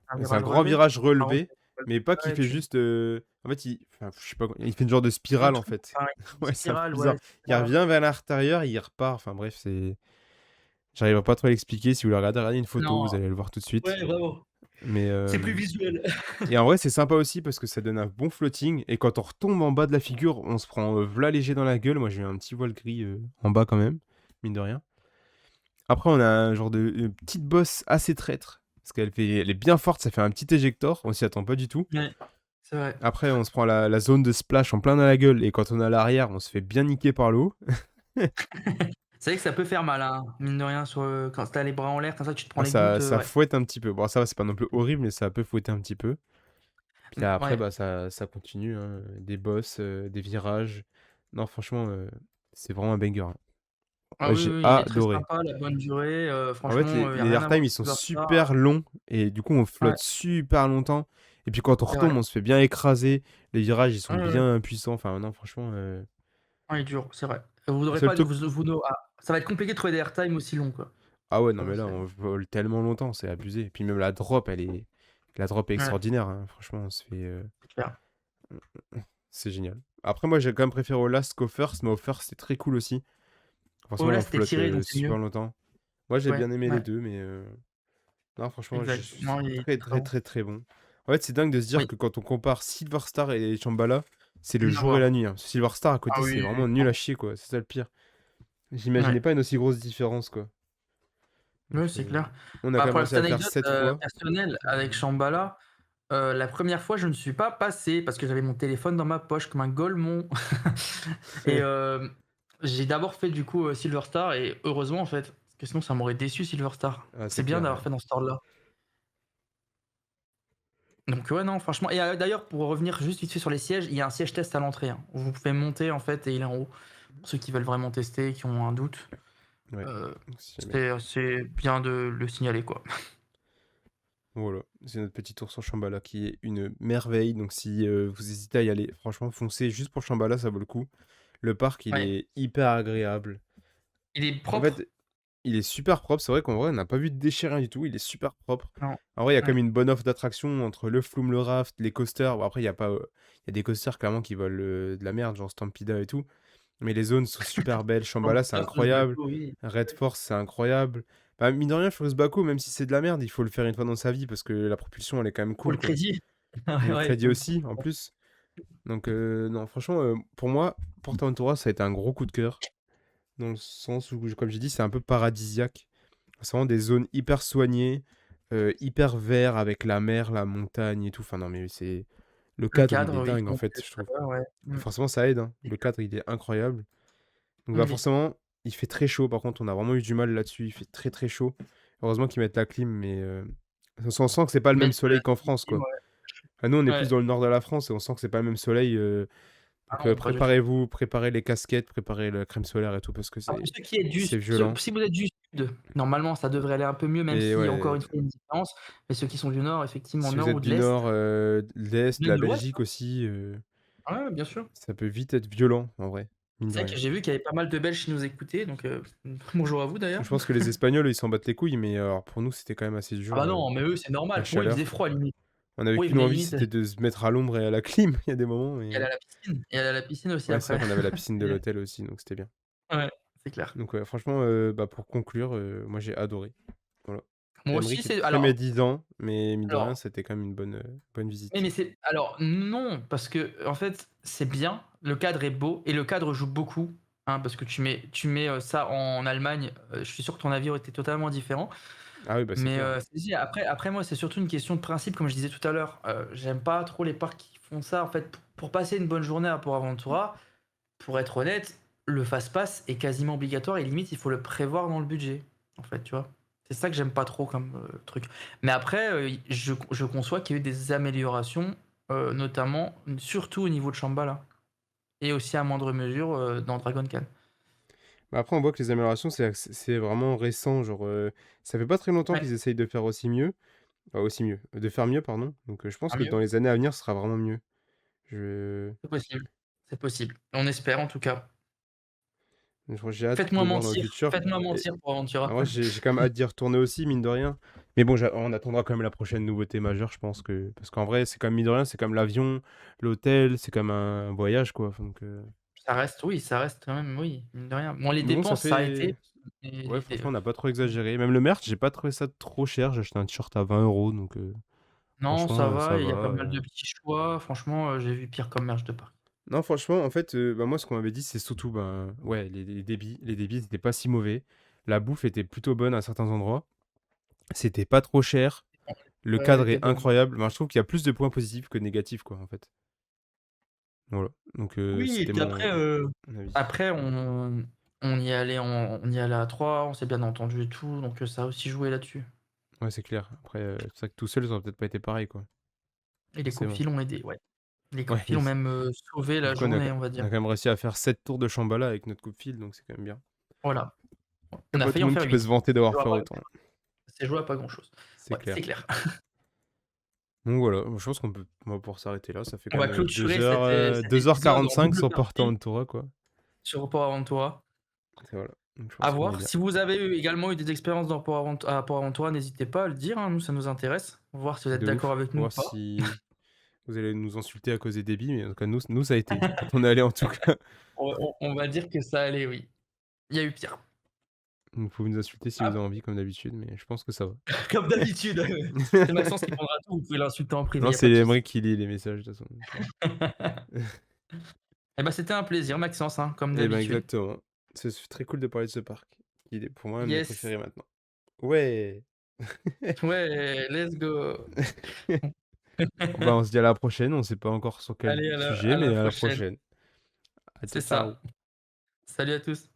un C'est un virage grand relevé? virage En relevé, mais pas qui ouais, fait tu juste, en fait, il enfin, je sais pas, il fait une genre de un spirale en truc, fait. enfin, une Ouais, c'est un peu spirale, bizarre. ouais, c'est Il ça. revient vers l'intérieur, il repart, enfin bref, c'est j'arriverai pas trop à l'expliquer. Si vous voulez regarder, regardez une photo, vous Non, allez le voir tout de suite. ouais, vraiment. Mais, C'est plus visuel. et en vrai, c'est sympa aussi parce que ça donne un bon floating. Et quand on retombe en bas de la figure, on se prend v'là léger dans la gueule. Moi, j'ai eu un petit voile gris en bas quand même, mine de rien. Après, on a un genre de petite bosse assez traître. Parce elle est bien forte, ça fait un petit éjector. On s'y attend pas du tout. Ouais, c'est vrai. Après, on se prend la zone de splash en plein dans la gueule. Et quand on est à l'arrière, on se fait bien niquer par l'eau. C'est vrai que ça peut faire mal, hein, mine de rien sur, quand tu as les bras en l'air comme ça, tu te prends Ah, les gouttes, ça ouais. fouette un petit peu. Bon, ça va, c'est pas non plus horrible, mais ça peut fouetter un petit peu. Puis là, après, Ouais. bah, ça continue, hein. Des bosses, des virages. Non, franchement, c'est vraiment un banger, hein. Ah Ouais, oui, j'ai oui, il est très adoré. sympa, la bonne durée, En fait, franchement, il y a les rien à airtime, voir ils avec sont Superstar, super longs et du coup, on ouais, flotte super longtemps. Et puis quand on c'est retombe, vrai. on se fait bien écraser. Les virages, ils sont Ouais, ouais, ouais. bien puissants. Enfin, non, franchement, Ouais, il est dur, c'est vrai. Vous le aurez seul pas truc. vous no ah, ça va être compliqué de trouver des airtime aussi longs, quoi. Ah ouais, non, Ça, mais là, c'est on vole tellement longtemps, c'est abusé. Et puis même la drop est ouais, extraordinaire, hein. Franchement, on se fait, c'est clair. c'est génial. Après, moi, j'ai quand même préféré au last qu'au first, mais au first, c'est très cool aussi. Oh Forcément, là, on c'était flotte tiré, donc c'est mieux. super longtemps. Moi, j'ai Ouais, bien aimé les ouais, deux, mais non, franchement, exact. c'est Non, il était très, très très, bon. très, très bon. En fait, c'est dingue de se dire Oui, que quand on compare Silver Star et Shambhala, c'est le rien à jour et la voir. nuit, hein. Silver Star à Ah côté, c'est oui, vraiment nul non, à chier, quoi. C'est ça le pire. ouais. J'imaginais pas une aussi grosse différence, quoi. Donc, Ouais, c'est clair. on a Bah, quand même pour la réussi petite à le faire anecdote, 7 fois. personnelle avec Hem, Shambhala, la première fois, je ne suis pas passé parce que j'avais mon téléphone dans ma poche comme un golemon et j'ai d'abord fait du coup, Silver Star et heureusement en fait, parce que sinon ça m'aurait déçu Silver Star. ah, C'est c'est bien clair, d'avoir ouais. fait dans cet ordre-là. Donc ouais, non, franchement et d'ailleurs pour revenir juste vite fait sur les sièges, il y a un siège test à l'entrée, hein, où vous pouvez monter en fait et il est en haut. Pour ceux qui veulent vraiment tester, qui ont un doute, Ouais, heu, donc si jamais c'est bien de le signaler, quoi. voilà, c'est notre petit tour sur Shambhala qui est une merveille. Donc si, vous hésitez à y aller, franchement foncez juste pour Shambhala, ça vaut le coup. Le parc, il Ouais. est hyper agréable. Il est En propre? fait, il est super propre. C'est vrai qu'en vrai, on n'a pas vu de déchets, rien du tout. Il est super propre. Non. En vrai, il y a quand Ouais. même une bonne offre d'attractions entre le Flume, le Raft, les coasters. Bon, après, il y a pas, il y a des coasters clairement qui volent, de la merde, genre Stampida et tout. Mais les zones sont super belles. Donc Shambhala, c'est ça, Frust incroyable. Bateau, oui. Red Force, c'est incroyable. Bah, mine de rien, Forest Baco, même si c'est de la merde, il faut le faire une fois dans sa vie parce que la propulsion, elle est quand même Pour cool, le quoi. crédit? Et Ouais, le ouais, crédit pour le aussi, crédit. en plus. Donc, non, franchement, pour moi, PortAventura, ça a été un gros coup de cœur. Dans le sens où, comme j'ai dit, c'est un peu paradisiaque. C'est vraiment des zones hyper soignées, hyper vert avec la mer, la montagne et tout. Enfin, non, mais c'est. Le Le cadre, il est cadre, oui, dingue, en donc fait, je trouve. chaleur, ouais. Forcément, ça aide, hein. Le cadre, il est incroyable. Donc, bah, Oui. forcément, il fait très chaud. Par contre, on a vraiment eu du mal là-dessus. Il fait très, très chaud. Heureusement qu'ils mettent la clim, mais on sent que c'est pas le Ils même mettent de soleil la qu'en France, clim, quoi. ouais. Nous, on est plus Ouais. dans le nord de la France et on sent que c'est pas le même soleil. Ah Donc, non, pas du tout. préparez-vous, préparez les casquettes, préparez la crème solaire et tout parce que Après c'est ceux qui êtes du c'est ceux violent. si vous êtes du sud, normalement ça devrait aller un peu mieux, même Mais si encore ouais, une fois il y a une différence. Mais ceux qui sont du nord, effectivement, si vous nord êtes ou de du l'est, nord, de l'est, de même la de l'ouest, Belgique hein. aussi, Ouais, ouais, bien sûr. ça peut vite être violent en vrai, mine de C'est vrai que rien. j'ai vu qu'il y avait pas mal de Belges qui nous écoutaient, donc bonjour à vous d'ailleurs. Je pense que les Espagnols, eux, ils s'en battent les couilles, mais alors pour nous, c'était quand même assez Ah dur, bah non, mais eux, c'est la normal. Pour eux, il faisait chaleur. froid limite. On avait Pour eux, il qu'une venait envie, limite c'était de se mettre à l'ombre et à la clim, il y a des moments et aller et à la piscine et aller à la piscine aussi ouais, c'est vrai après. qu'on avait la piscine de C'est l'hôtel aussi, donc c'était bien. ouais, c'est clair. Donc ouais, franchement, bah, pour conclure, moi j'ai adoré. Voilà. Moi aussi, Aymeric est c'est très médisant, mais mine de rien, alors c'était quand même une bonne oui, visite. mais c'est alors non, parce que en fait, c'est bien, le cadre est beau et le cadre joue beaucoup, hein, parce que tu mets, ça en Allemagne, je suis sûr que ton avis aurait été totalement différent. Ah oui, bah, c'est Mais, clair. si après moi, c'est surtout une question de principe comme je disais tout à l'heure. J'aime pas trop les parcs qui font ça en fait pour passer une bonne journée à Port Aventura, pour être honnête, le fast pass est quasiment obligatoire et limite il faut le prévoir dans le budget, en fait, tu vois? C'est ça que j'aime pas trop comme, truc. Mais après, je conçois qu'il y a eu des améliorations, notamment, surtout au niveau de Shambhala et aussi à moindre mesure, dans Dragon Khan. Bah, après, on voit que les améliorations, c'est vraiment récent. Genre, ça fait pas très longtemps Ouais, qu'ils essayent de faire aussi mieux. Aussi mieux. De faire mieux, pardon. Donc, je pense tant que mieux, dans les années à venir, ce sera vraiment mieux. Je, c'est possible, c'est possible. On espère en tout cas. j'ai hâte de voir dans le futur. Faites-moi Et, mentir pour Aventura. en vrai, j'ai quand même hâte d'y retourner aussi, mine de rien. Mais bon, on attendra quand même la prochaine nouveauté majeure, je pense que. Parce qu'en vrai, c'est quand même, mine de rien, c'est comme l'avion, l'hôtel, c'est comme un voyage, quoi. Donc, Ça reste oui, ça reste quand même, oui, mine de rien. Bon, les mais bon, ça dépenses, ça a fait. été, mais Ouais, les franchement, on n'a pas trop exagéré. Même le merch, j'ai pas trouvé ça trop cher. J'ai acheté un t-shirt à 20 €, donc non, ça franchement, ça va, il y a pas va. mal de petits choix. Franchement, j'ai vu pire comme merch de parc. Non, franchement, en fait, bah, moi, ce qu'on m'avait dit, c'est surtout, ben, ouais, les débits. Les débits n'étaient pas si mauvais. La bouffe était plutôt bonne à certains endroits. C'était pas trop cher. Le Ouais, elle cadre était est bonne. incroyable. Ben, je trouve qu'il y a plus de points positifs que négatifs, quoi, en fait. Voilà. Donc, Oui et c'était puis après, mon avis. après on y allait à 3, on s'est bien entendus et tout, donc ça a aussi joué là-dessus Ouais, c'est clair. Après, c'est vrai que tout seul, ça aurait peut-être pas été pareil, quoi. et les coups de Forcément. fil ont aidé, ouais. Les coups Ouais, de fil ont même, sauvé la du coup, on a, journée, on va on dire. a quand même réussi à faire 7 tours de Shambhala avec notre coupe-fil, donc c'est quand même bien. Voilà. Y a On a pas tout failli le en monde faire qui peut 8. se vanter C'est d'avoir joué à fait pas autant. c'est joué à pas grand-chose. C'est Ouais, c'est clair. clair. Donc voilà, je pense on va pouvoir s'arrêter là. Ça fait On quand va même clôturer 2 cet heures épisode en 45 double sur partie PortAventura, quoi. sur Port Aventura. Et voilà, donc je À pense qu'on est voir. bien. Si vous avez également eu des expériences dans Port Aventura, n'hésitez pas à le dire, hein, nous ça nous intéresse. Voir si vous êtes De d'accord ouf. avec On nous va ou voir pas. si vous allez nous insulter à cause des débits, mais en tout cas, nous ça a été. Quand on est allé, en tout cas. On va dire que ça allait, oui. Il y a eu pire. Vous pouvez nous insulter si vous avez Ah, envie, comme d'habitude, mais je pense que ça va. comme d'habitude, c'est Maxence qui prendra tout, vous pouvez l'insulter en privé, il Non, y a pas c'est de souci. Emric qui lit les messages, de toute façon. Donc, Et bah, c'était un plaisir Maxence, hein, comme eh ben d'habitude. exactement. C'est très cool de parler de ce parc. Il est pour moi un de mes Yes. préférés maintenant. Ouais! Ouais, let's go. Bon, bah, on se dit à la prochaine, on sait pas encore sur quel Allez sujet, à la mais à la prochaine. prochaine. À ciao, C'est ciao. ça. Salut à tous.